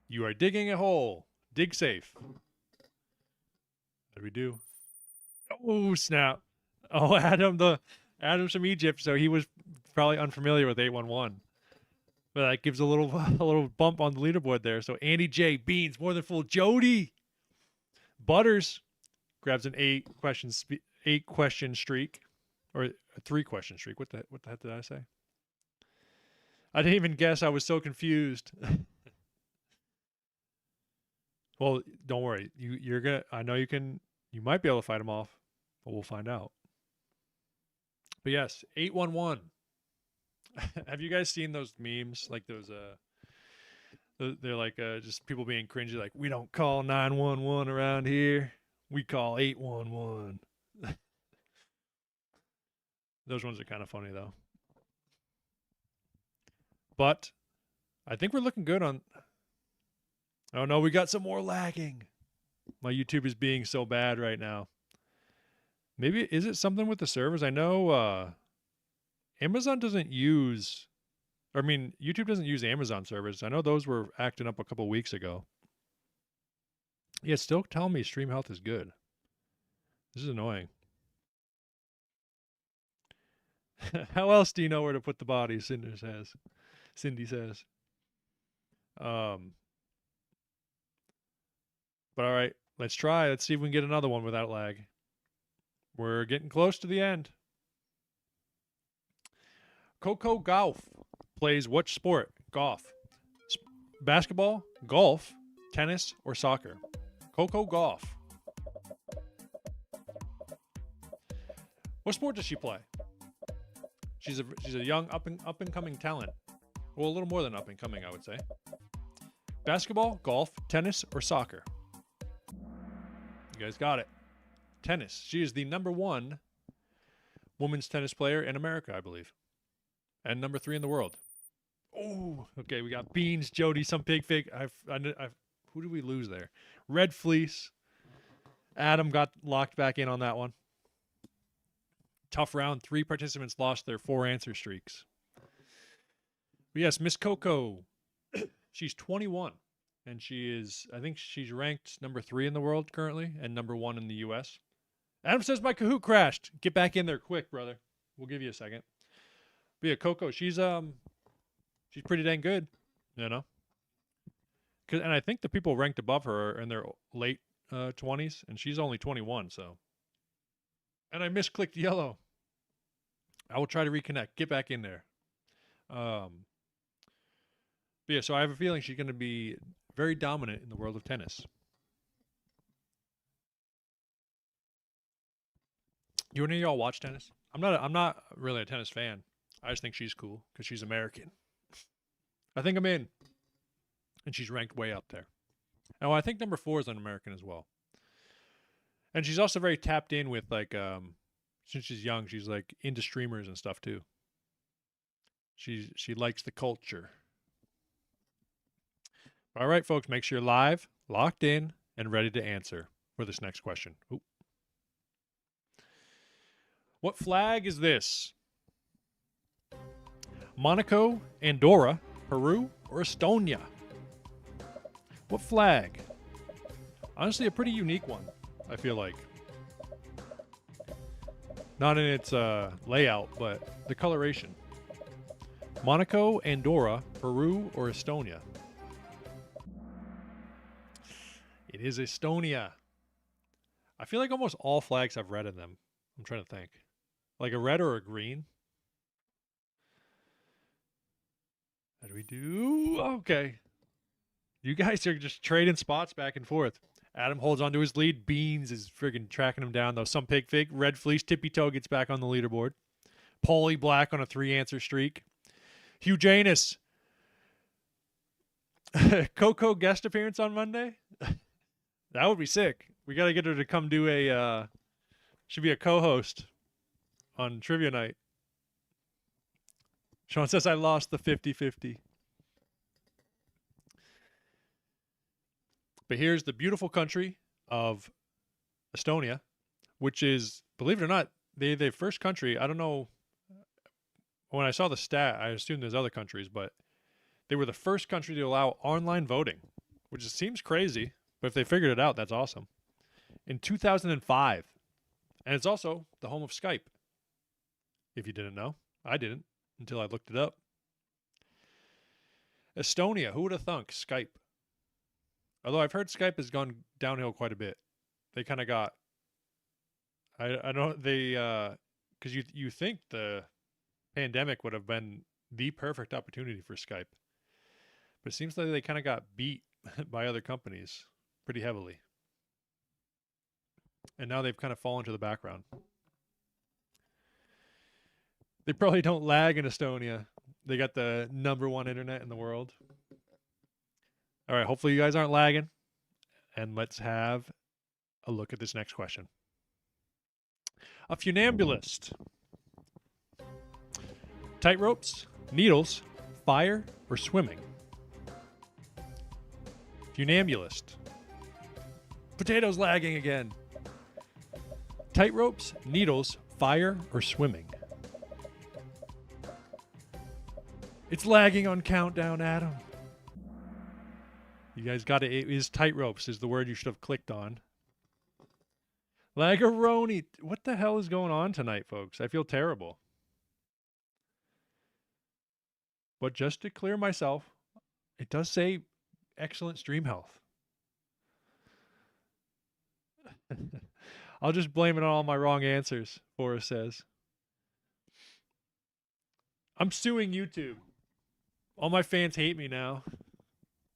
You are digging a hole. Dig safe. What do we do? Oh, snap. Oh, Adam's from Egypt, so he was probably unfamiliar with 811. But that gives a little bump on the leaderboard there. So Andy J, Beans, More Than Full, Jody, Butters grabs an 8-question streak, or a 3-question streak. What the heck did I say? I didn't even guess. I was so confused. Well, don't worry. You're gonna. I know you can. You might be able to fight them off, but we'll find out. But yes, 811. Have you guys seen those memes? Like those they're like just people being cringy, like, we don't call 911 around here. We call 811. Those ones are kind of funny though. But I think we're looking good on. Oh no, we got some more lagging. My YouTube is being so bad right now. Maybe, is it something with the servers? I know Amazon doesn't use, YouTube doesn't use Amazon servers. I know those were acting up a couple weeks ago. Yeah, it's still telling me stream health is good. This is annoying. How else do you know where to put the body? Cindy says. But all right, let's try. Let's see if we can get another one without lag. We're getting close to the end. Coco Golf plays what sport? Golf. Basketball, golf, tennis, or soccer? Coco Golf. What sport does she play? She's a young up and coming talent. Well, a little more than up and coming, I would say. Basketball, golf, tennis, or soccer? You guys got it. Tennis. She is the #1 women's tennis player in America, I believe. And #3 in the world. Oh, okay. We got Beans, Jody, some pig fig. Who did we lose there? Red Fleece. Adam got locked back in on that one. Tough round. 3 participants lost their 4 answer streaks. But yes, Miss Coco. She's 21. And I think she's ranked #3 in the world currently and #1 in the U.S. Adam says my Kahoot crashed. Get back in there quick, brother. We'll give you a second. But yeah, Coco, she's pretty dang good, you know. And I think the people ranked above her are in their late 20s, and she's only 21. So, and I misclicked yellow. I will try to reconnect. Get back in there. But yeah, so I have a feeling she's going to be very dominant in the world of tennis. Do any of y'all watch tennis? I'm not really a tennis fan. I just think she's cool because she's American. I think I'm in. And she's ranked way up there. Oh, I think #4 is an American as well. And she's also very tapped in with, like, since she's young, she's like into streamers and stuff too. She likes the culture. All right, folks, make sure you're live, locked in, and ready to answer for this next question. Ooh. What flag is this? Monaco, Andorra, Peru, or Estonia? What flag? Honestly, a pretty unique one, I feel like. Not in its layout, but the coloration. Monaco, Andorra, Peru, or Estonia? It is Estonia. I feel like almost all flags have red in them. I'm trying to think. Like a red or a green? How do we do? Okay. You guys are just trading spots back and forth. Adam holds on to his lead. Beans is friggin' tracking him down, though. Some pig fig. Red Fleece. Tippy Toe gets back on the leaderboard. Paulie Black on a 3-answer streak. Hugh Janus. Coco guest appearance on Monday? That would be sick. We got to get her to come do should be a co-host on trivia night. Sean says I lost the 50-50. But here's the beautiful country of Estonia, which is, believe it or not, the first country. I don't know. When I saw the stat, I assumed there's other countries, but they were the first country to allow online voting, which seems crazy. But if they figured it out, that's awesome. In 2005. And it's also the home of Skype. If you didn't know. I didn't until I looked it up. Estonia, who would have thunk? Skype. Although I've heard Skype has gone downhill quite a bit. They kind of got... I don't... They... Because you think the pandemic would have been the perfect opportunity for Skype. But it seems like they kind of got beat by other companies pretty heavily. And now they've kind of fallen to the background. They probably don't lag in Estonia. They got the #1 internet in the world. All right, hopefully you guys aren't lagging. And let's have a look at this next question. A funambulist. Tightropes, needles, fire, or swimming? Funambulist. Potatoes lagging again. Tightropes, needles, fire, or swimming? It's lagging on countdown, Adam. You guys got it. It is tightropes is the word you should have clicked on. Lagaroni. What the hell is going on tonight, folks? I feel terrible. But just to clear myself, it does say excellent stream health. I'll just blame it on all my wrong answers, Forrest says. I'm suing YouTube. All my fans hate me now.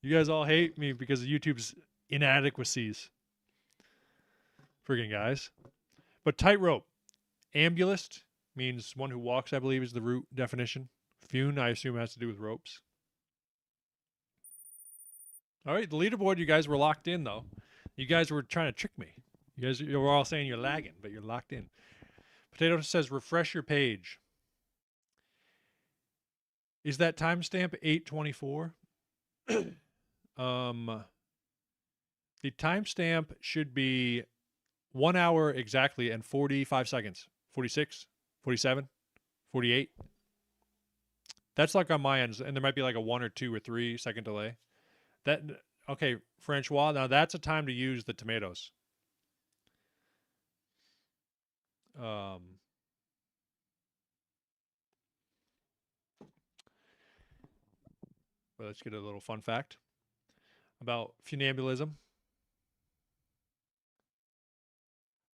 You guys all hate me because of YouTube's inadequacies. Friggin' guys. But tightrope. Ambulist means one who walks, I believe, is the root definition. Fune, I assume, has to do with ropes. All right, the leaderboard, you guys were locked in, though. You guys were trying to trick me. You were all saying you're lagging, but you're locked in. Potato says, refresh your page. Is that timestamp 8:24? The timestamp should be 1 hour exactly and 45 seconds. 46, 47, 48. That's like on my end, and there might be like a 1 or 2 or 3 second delay. Okay, Francois, now that's a time to use the tomatoes. But let's get a little fun fact about funambulism.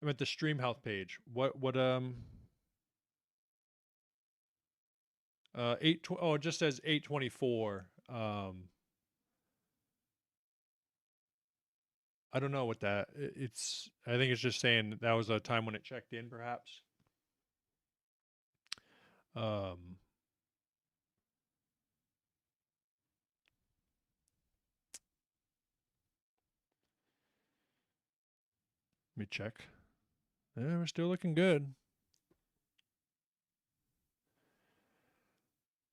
I'm at the stream health page. It just says 8:24. I don't know what that I think it's just saying that was a time when it checked in, perhaps. Let me check. Yeah, we're still looking good.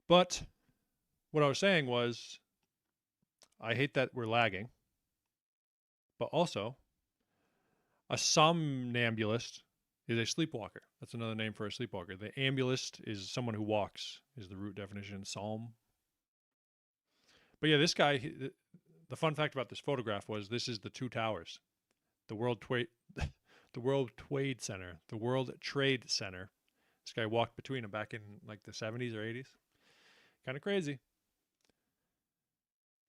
But what I was saying was, I hate that we're lagging. But also, a somnambulist is a sleepwalker. That's another name for a sleepwalker. The ambulist is someone who walks, is the root definition. Psalm. But yeah, this guy, the fun fact about this photograph was this is the two towers. The World Trade Center. The World Trade Center. This guy walked between them back in like the 70s or 80s. Kind of crazy.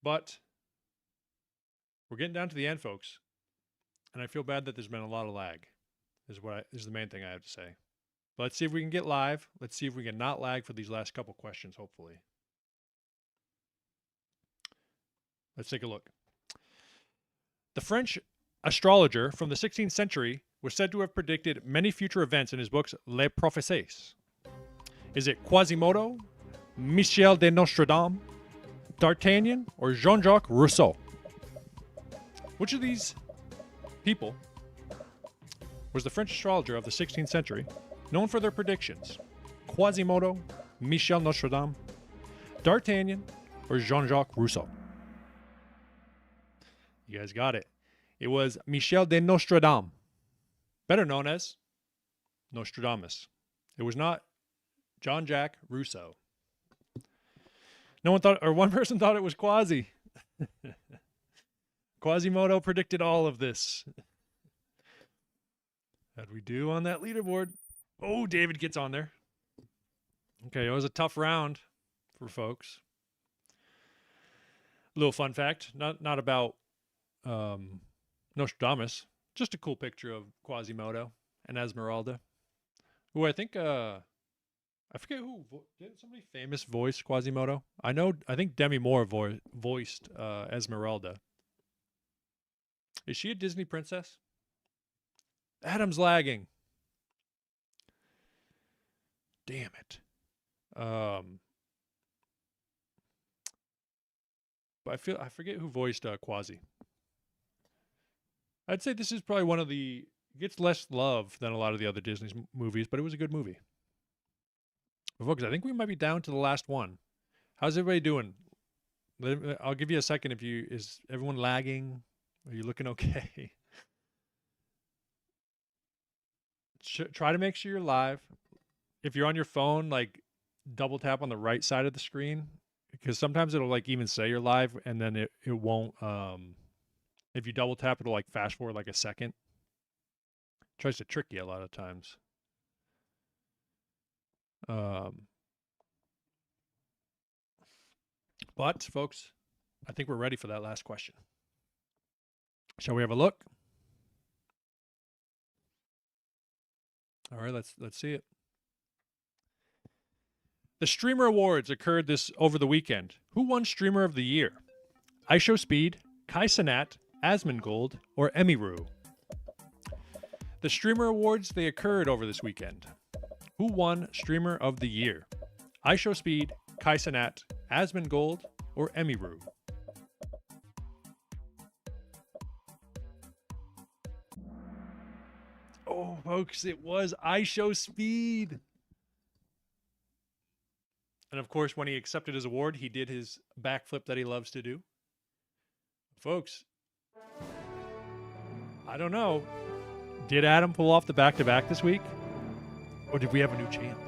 But we're getting down to the end, folks. And I feel bad that there's been a lot of lag. Is the main thing I have to say. But let's see if we can get live. Let's see if we can not lag for these last couple questions, hopefully. Let's take a look. The French astrologer from the 16th century was said to have predicted many future events in his books Les Prophéties. Is it Quasimodo, Michel de Nostradam, D'Artagnan, or Jean-Jacques Rousseau? Which of these people was the French astrologer of the 16th century known for their predictions: Quasimodo, Michel Nostradam, D'Artagnan, or Jean-Jacques Rousseau? You guys got it. It was Michel de Nostradam, better known as Nostradamus. It was not Jean-Jacques Rousseau. No one thought, or one person thought it was Quasi. Quasimodo predicted all of this. How'd we do on that leaderboard? Oh, David gets on there. Okay, it was a tough round for folks. Little fun fact, not about Nostradamus, just a cool picture of Quasimodo and Esmeralda, who I think I forget who did somebody famous voice Quasimodo. I think Demi Moore voiced Esmeralda. Is she a Disney princess? Adam's lagging. Damn it. But I forget who voiced Quasi. I'd say this is probably one of the gets less love than a lot of the other Disney movies, but it was a good movie. But folks, I think we might be down to the last one. How's everybody doing? I'll give you a second. Is everyone lagging? Are you looking okay? Try to make sure you're live. If you're on your phone, like double tap on the right side of the screen, because sometimes it'll like even say you're live, and then it won't. If you double tap, it'll like fast forward like a second. It tries to trick you a lot of times. But folks, I think we're ready for that last question. Shall we have a look? All right, let's see it. The Streamer Awards occurred over the weekend. Who won Streamer of the Year? IShowSpeed, Kai Cenat, Asmongold, or Emiru? The Streamer Awards, they occurred over this weekend. Who won Streamer of the Year? IShowSpeed, Kai Cenat, Asmongold, or Emiru? Oh, folks, it was IShowSpeed. And of course, when he accepted his award, he did his backflip that he loves to do. Folks, I don't know. Did Adam pull off the back-to-back this week? Or did we have a new champ?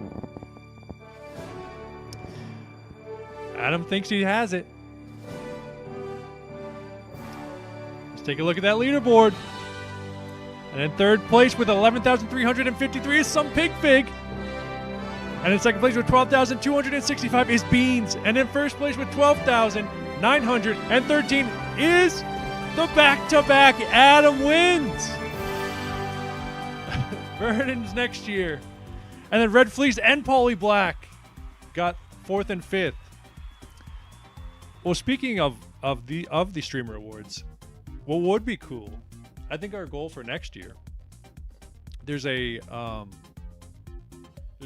Adam thinks he has it. Let's take a look at that leaderboard. And in third place with 11,353 is some pig fig. And in second place with 12,265 is Beans. And in first place with 12,913 is the back-to-back. Adam wins. Vernon's next year. And then Red Fleece and Paulie Black got fourth and fifth. Well, speaking of the Streamer Awards, what would be cool? I think our goal for next year. There's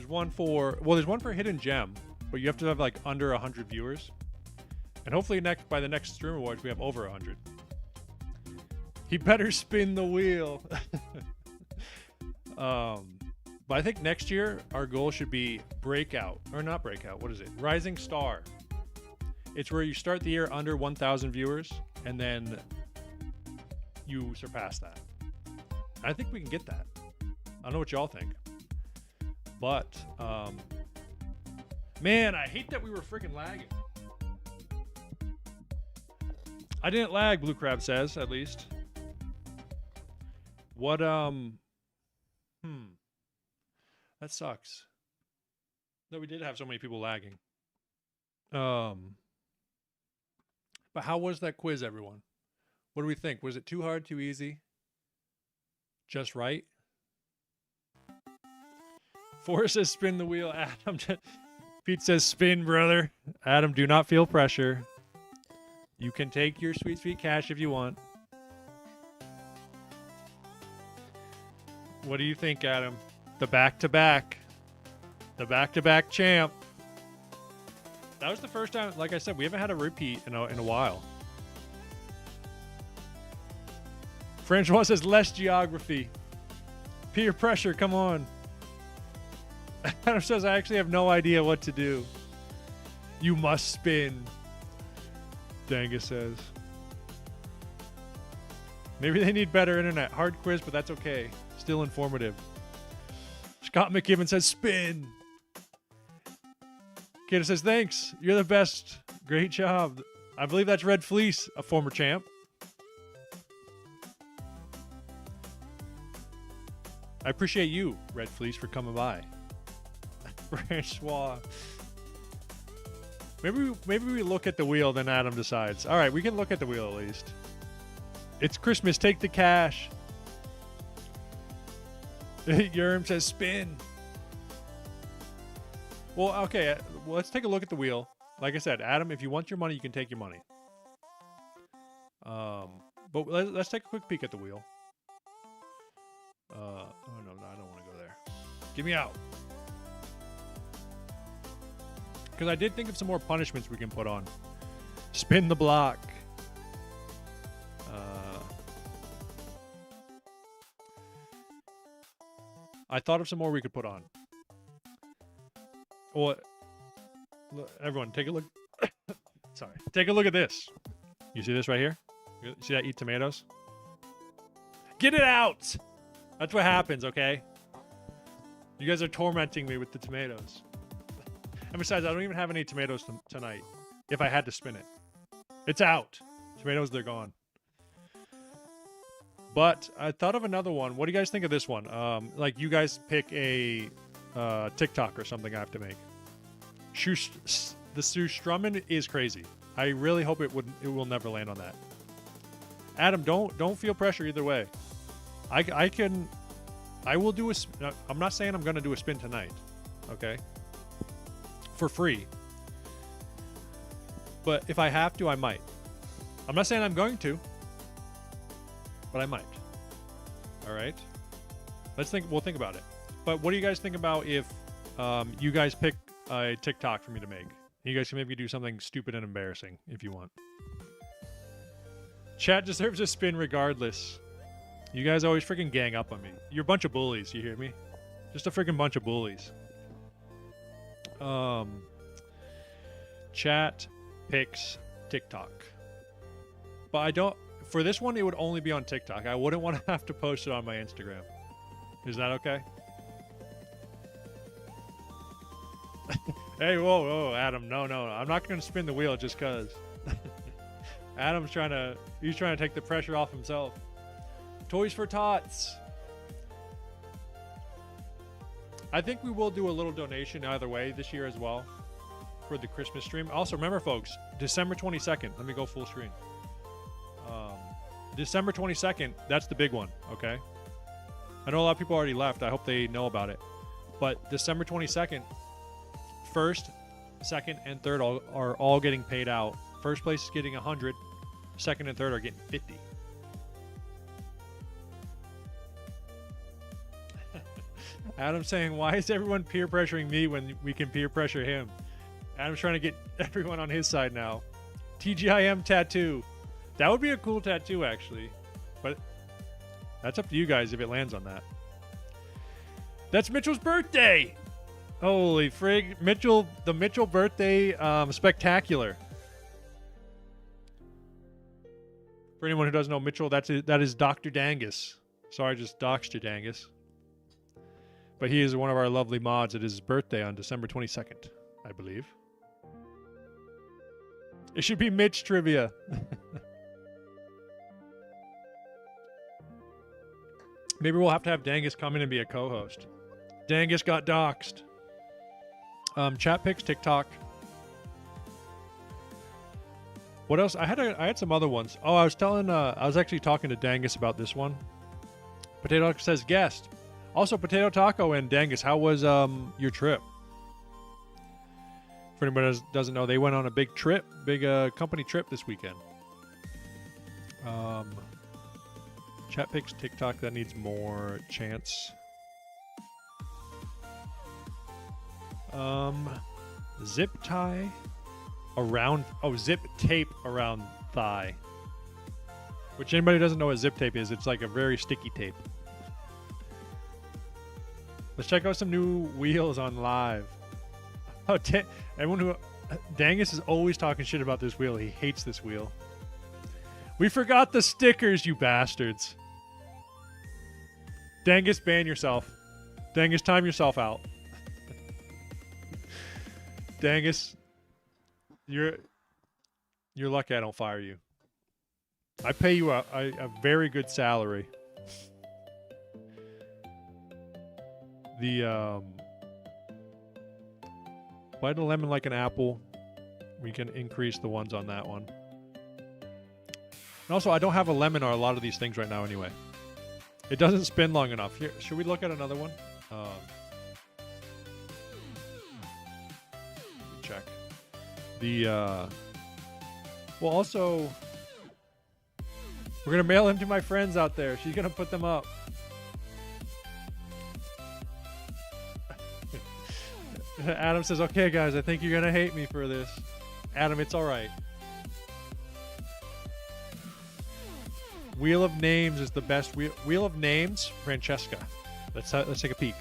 one for Hidden Gem, but you have to have like under 100 viewers. And hopefully by the next Streamer Awards we have over 100. He better spin the wheel. But I think next year our goal should be Rising Star. It's where you start the year under 1,000 viewers and then you surpass that. I think we can get that. I don't know what y'all think. But, man, I hate that we were freaking lagging. I didn't lag, Blue Crab says, at least. What, that sucks. No, we did have so many people lagging. But how was that quiz, everyone? What do we think? Was it too hard, too easy? Just right? Forrest says spin the wheel. Adam, Pete says spin, brother. Adam, do not feel pressure. You can take your sweet, sweet cash if you want. What do you think, Adam? The back-to-back. The back-to-back champ. That was the first time, like I said, we haven't had a repeat in a while. Francois says less geography. Peer pressure, come on. Adam says, I actually have no idea what to do. You must spin. Dangus says. Maybe they need better internet. Hard quiz, but that's okay. Still informative. Scott McKibben says, spin. Kata says, thanks. You're the best. Great job. I believe that's Red Fleece, a former champ. I appreciate you, Red Fleece, for coming by. Francois. Maybe we look at the wheel, then Adam decides. All right, we can look at the wheel at least. It's Christmas. Take the cash. Yerm says spin. Well, okay. Well, let's take a look at the wheel. Like I said, Adam, if you want your money, you can take your money. But let's take a quick peek at the wheel. Oh no, I don't want to go there. Get me out. Because I did think of some more punishments we can put on. Spin the block. I thought of some more we could put on. Well, look, everyone, take a look. Sorry. Take a look at this. You see this right here? You see that eat tomatoes? Get it out! That's what happens, okay? You guys are tormenting me with the tomatoes. And besides, I don't even have any tomatoes tonight. If I had to spin it. It's out. Tomatoes, they're gone. But I thought of another one. What do you guys think of this one? Like you guys pick a TikTok or something I have to make. The Strummen is crazy. I really hope it will never land on that. Adam, don't feel pressure either way. I will do I'm not saying I'm going to do a spin tonight. Okay? For free. But if I have to, I might. I'm not saying I'm going to. But I might. All right. We'll think about it. But what do you guys think about if you guys pick a TikTok for me to make? You guys can maybe do something stupid and embarrassing if you want. Chat deserves a spin regardless. You guys always freaking gang up on me. You're a bunch of bullies, you hear me? Just a freaking bunch of bullies. Chat picks TikTok. But I don't... For this one, it would only be on TikTok. I wouldn't want to have to post it on my Instagram. Is that okay? Hey, whoa, Adam. No. I'm not going to spin the wheel just because. Adam's trying to take the pressure off himself. Toys for Tots. I think we will do a little donation either way this year as well for the Christmas stream. Also, remember, folks, December 22nd. Let me go full screen. December 22nd, that's the big one, okay? I know a lot of people already left. I hope they know about it. But December 22nd, first, second, and third are all getting paid out. First place is getting 100. Second and third are getting 50. Adam's saying, why is everyone peer pressuring me when we can peer pressure him? Adam's trying to get everyone on his side now. TGIM tattoo. That would be a cool tattoo, actually. But that's up to you guys if it lands on that. That's Mitchell's birthday! Holy frig. The Mitchell birthday spectacular. For anyone who doesn't know Mitchell, that is Dr. Dangus. Sorry, I just doxed you, Dangus. But he is one of our lovely mods. It is his birthday on December 22nd, I believe. It should be Mitch trivia. Maybe we'll have to have Dangus come in and be a co-host. Dangus got doxed. Chat picks TikTok. What else? I had some other ones. Oh, I was actually talking to Dangus about this one. Potato Taco says guest. Also, Potato Taco and Dangus, how was your trip? For anybody that doesn't know, they went on a big trip, company trip this weekend. Chat picks TikTok, that needs more chance. Zip tie around, zip tape around thigh. Which anybody who doesn't know what zip tape is, it's like a very sticky tape. Let's check out some new wheels on live. Oh, everyone who... Dangus is always talking shit about this wheel. He hates this wheel. We forgot the stickers, you bastards. Dangus, ban yourself. Dangus, time yourself out. Dangus, you're lucky I don't fire you. I pay you a very good salary. Bite a lemon like an apple. We can increase the ones on that one. And also, I don't have a lemon or a lot of these things right now anyway. It doesn't spin long enough. Here, should we look at another one? Check. Well, also, we're going to mail them to my friends out there. She's going to put them up. Adam says, okay, guys, I think you're going to hate me for this. Adam, it's all right. Wheel of Names is the best wheel. Wheel of Names, Francesca. Let's take a peek.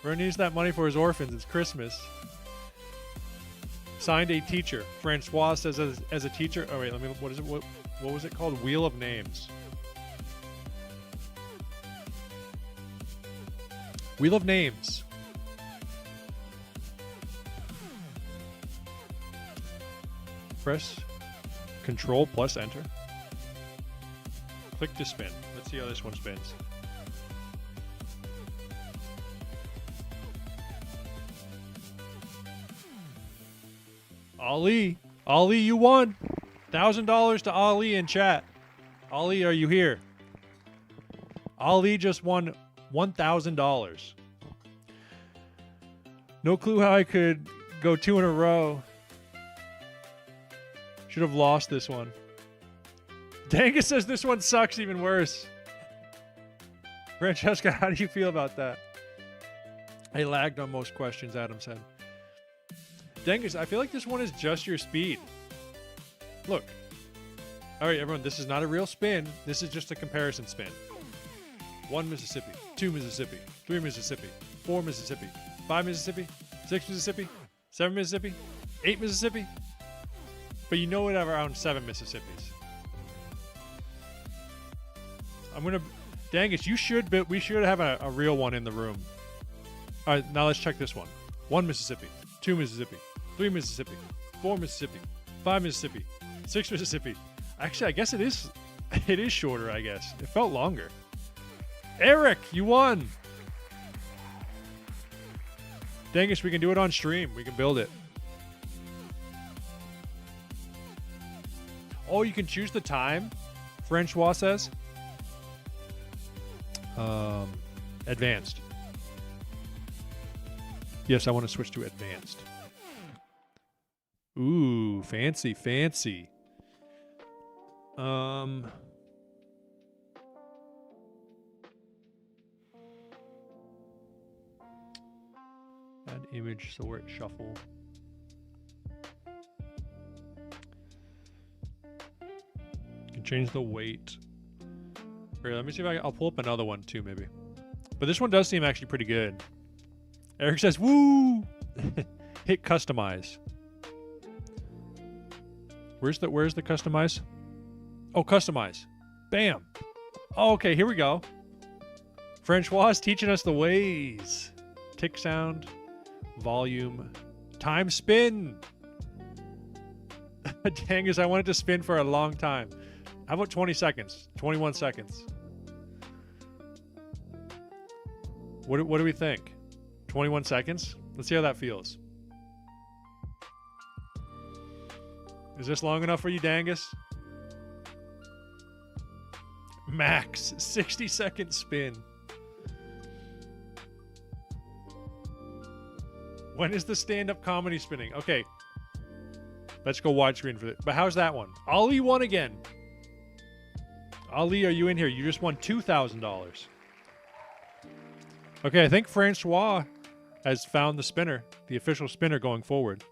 Vern needs that money for his orphans. It's Christmas. Signed a teacher. Francois says as a teacher. Oh wait, let me. What is it? What was it called? Wheel of Names. Wheel of Names. Press Control plus Enter. Click to spin. Let's see how this one spins. Ali, you won. $1,000 to Ali in chat. Ali, are you here? Ali just won $1,000. No clue how I could go 2 in a row. Should have lost this one. Dangus says this one sucks even worse. Francesca, how do you feel about that? I lagged on most questions, Adam said. Dangus, I feel like this one is just your speed. Look. All right, everyone, this is not a real spin. This is just a comparison spin. 1 Mississippi, 2 Mississippi, 3 Mississippi, 4 Mississippi, 5 Mississippi, 6 Mississippi, 7 Mississippi, 8 Mississippi. But you know it around 7 Mississippis. I'm gonna, Dangus, we should have a real one in the room. All right, now let's check this one. 1 Mississippi, 2 Mississippi, 3 Mississippi, 4 Mississippi, 5 Mississippi, 6 Mississippi. Actually, I guess it is shorter, I guess. It felt longer. Eric, you won. Dangus, we can do it on stream. We can build it. Oh, you can choose the time, Francois says. Advanced. Yes, I want to switch to advanced. Ooh, fancy, fancy. Add image, sort, shuffle. You can change the weight. Here, let me see if I'll pull up another one too, maybe. But this one does seem actually pretty good. Eric says, woo! Hit customize. Where's the customize? Oh, customize. Bam. Oh, okay, here we go. Francois is teaching us the ways. Tick sound, volume, time spin. Dangus, I wanted to spin for a long time. How about 20 seconds? 21 seconds. What do we think? 21 seconds? Let's see how that feels. Is this long enough for you, Dangus? Max 60-second spin. When is the stand-up comedy spinning? Okay. Let's go widescreen for it. But how's that one? Ali won again. Ali, are you in here? You just won $2,000. Okay, I think Francois has found the spinner, the official spinner going forward.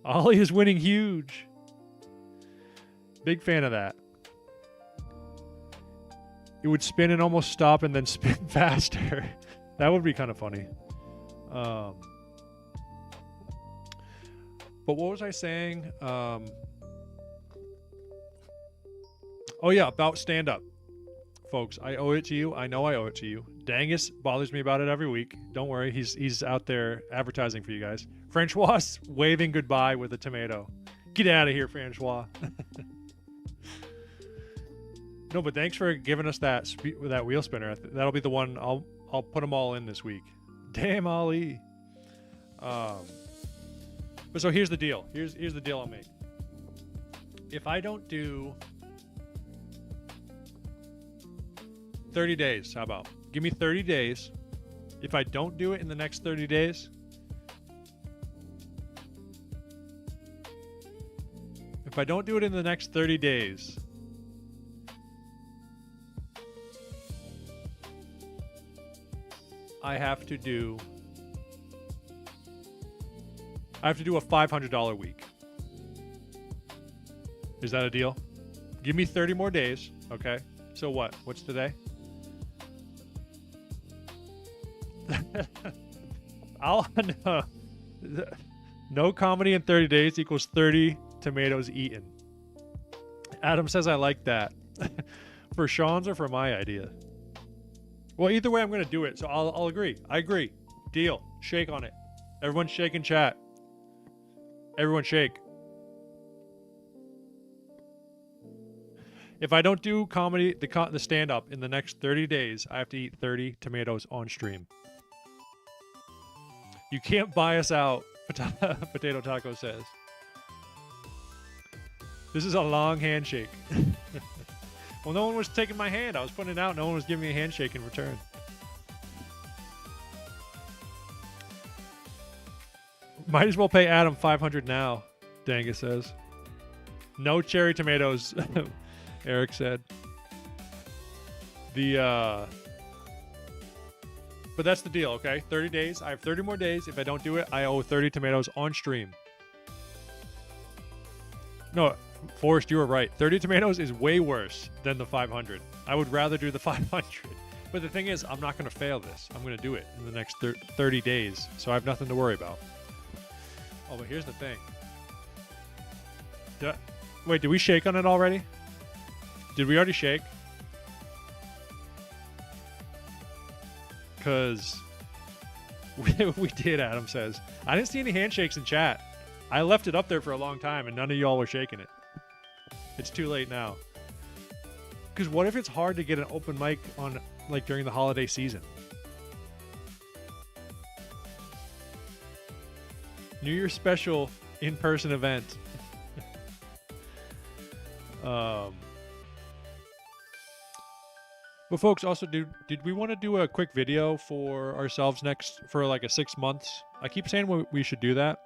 Ali is winning huge. Big fan of that. it would spin and almost stop and then spin faster. That would be kind of funny. But what was I saying? Oh yeah, about stand-up. Folks, I owe it to you. I know I owe it to you. Dangus bothers me about it every week. Don't worry, he's out there advertising for you guys. Francois waving goodbye with a tomato. Get out of here, Francois. No, but thanks for giving us that wheel spinner. That'll be the one. I'll put them all in this week. Damn, Ali. But so here's the deal. Here's the deal I'll make. If I don't do 30 days, how about? Give me 30 days. If I don't do it in the next 30 days, I have to do a $500 week. Is that a deal? Give me 30 more days, okay? So what? What's today? No comedy in 30 days equals 30 tomatoes eaten. Adam says I like that. For Sean's or for my idea? Well, either way, I'm going to do it, so I'll agree. I agree. Deal. Shake on it. Everyone shake in chat. Everyone shake. If I don't do comedy, the stand-up in the next 30 days, I have to eat 30 tomatoes on stream. You can't buy us out, Potato Taco says. This is a long handshake. Well, no one was taking my hand. I was putting it out. No one was giving me a handshake in return. Might as well pay Adam $500 now, Dangus says. No cherry tomatoes, Eric said. But that's the deal, okay? 30 days. I have 30 more days. If I don't do it, I owe 30 tomatoes on stream. No, Forrest, you were right. 30 tomatoes is way worse than the 500. I would rather do the 500. But the thing is, I'm not going to fail this. I'm going to do it in the next 30 days, so I have nothing to worry about. Oh, but here's the thing. Wait, did we shake on it already? Did we already shake? Because we did, Adam says. I didn't see any handshakes in chat. I left it up there for a long time, and none of y'all were shaking it. It's too late now. Because what if it's hard to get an open mic on, like, during the holiday season? New Year's special in-person event. But folks, also, did we want to do a quick video for ourselves for like a 6 months? I keep saying we should do that,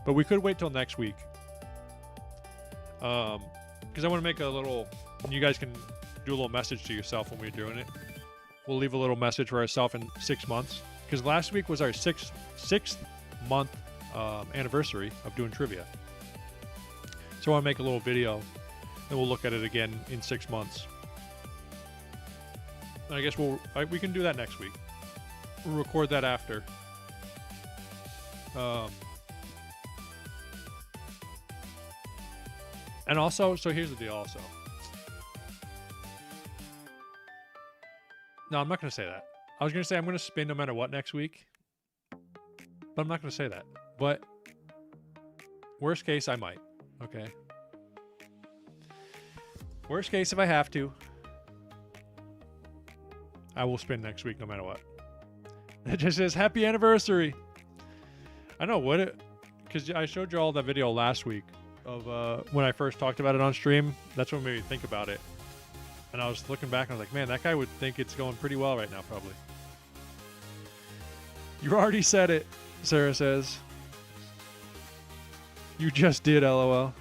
but we could wait till next week. Because I want to make a little, and you guys can do a little message to yourself when we're doing it. We'll leave a little message for ourselves in 6 months, because last week was our sixth month anniversary of doing trivia. So I want to make a little video, and we'll look at it again in 6 months. And I guess we can do that next week. We'll record that after. And also, so here's the deal also. No, I'm not going to say that. I was going to say I'm going to spin no matter what next week. But I'm not going to say that. But worst case, I might. Okay. Worst case, if I have to, I will spin next week no matter what. It just says happy anniversary. I know what because I showed you all that video last week of when I first talked about it on stream. That's what made me think about it. And I was looking back and I was like, man, that guy would think it's going pretty well right now, probably. You already said it, Sarah says. You just did, LOL.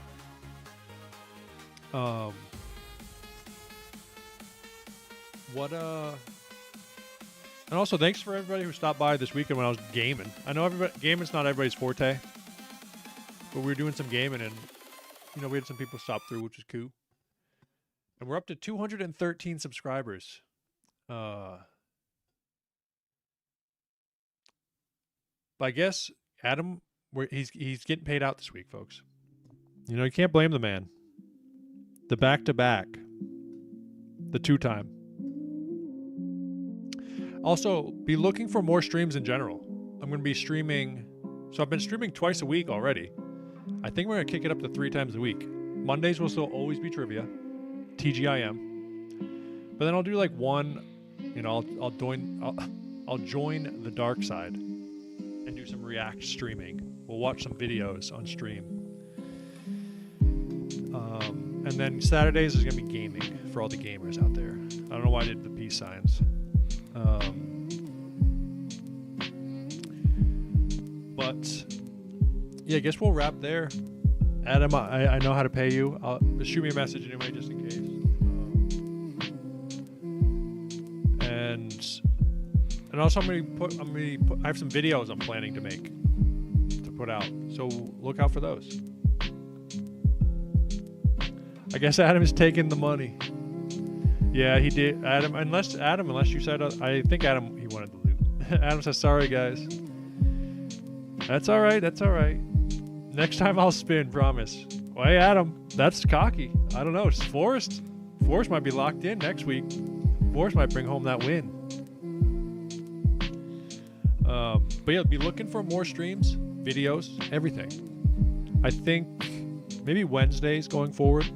And also, thanks for everybody who stopped by this weekend when I was gaming. I know gaming's not everybody's forte, but we were doing some gaming, and we had some people stop through, which is cool. And we're up to 213 subscribers. But I guess Adam, he's getting paid out this week, folks. You know, you can't blame the man. The back-to-back. The 2-time. Also, be looking for more streams in general. I'm going to be streaming. So I've been streaming twice a week already. I think we're going to kick it up to 3 times a week. Mondays will still always be trivia. TGIM. But then I'll do like one, you know, I'll join the dark side and do some React streaming. We'll watch some videos on stream. And then Saturdays is going to be gaming for all the gamers out there. I don't know why I did the peace signs. But yeah, I guess we'll wrap there. Adam, I know how to pay you. Just shoot me a message anyway, just in case. And also I have some videos I'm planning to make to put out. So look out for those. I guess Adam is taking the money. Yeah, he did. Adam, unless you said, I think Adam, he wanted the loot. Adam says, sorry guys. That's all right. Next time I'll spin, promise. Well, hey, Adam, that's cocky. I don't know. Forrest might be locked in next week. Forrest might bring home that win. But yeah, be looking for more streams, videos, everything. I think maybe Wednesdays going forward,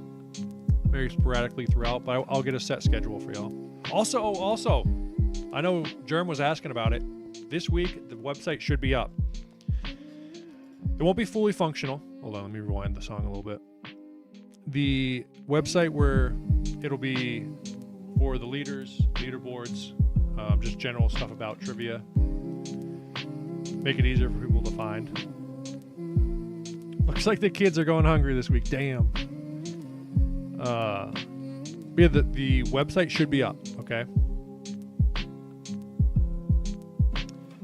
very sporadically throughout, but I'll get a set schedule for y'all. Also, I know Germ was asking about it. This week, the website should be up. It won't be fully functional. Hold on, let me rewind the song a little bit. The website where it'll be for the leaderboards, just general stuff about trivia. Make it easier for people to find. Looks like the kids are going hungry this week. Damn. Yeah, the website should be up, okay?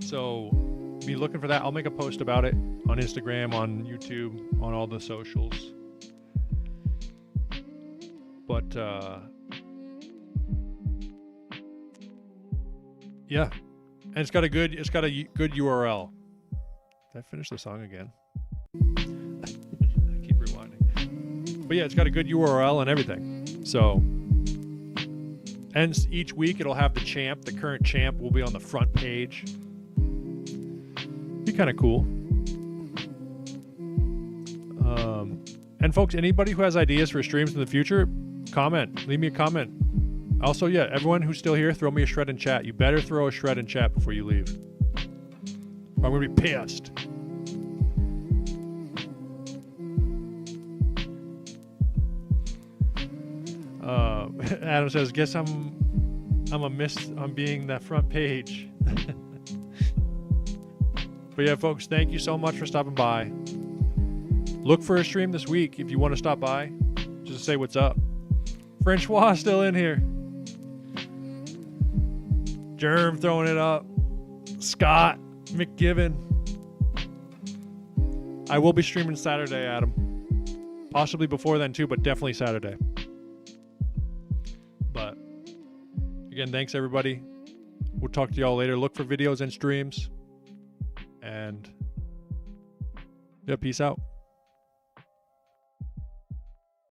So be looking for that. I'll make a post about it on Instagram, on YouTube, on all the socials. But yeah, and it's got a good URL. Did I finish the song again? I keep rewinding. But yeah, it's got a good URL and everything. So, and each week it'll have the current champ will be on the front page. Be kind of cool. And folks, anybody who has ideas for streams in the future, leave me a comment. Also, yeah, everyone who's still here, throw me a shred in chat. You better throw a shred in chat before you leave, or I'm gonna be pissed. Adam says, guess I'm a miss on being that front page. But yeah, folks, thank you so much for stopping by. Look for a stream this week if you want to stop by, just to say what's up. Francois still in here. Germ throwing it up. Scott McGiven. I will be streaming Saturday, Adam. Possibly before then too, but definitely Saturday. But again, thanks everybody. We'll talk to y'all later. Look for videos and streams. And yeah, peace out.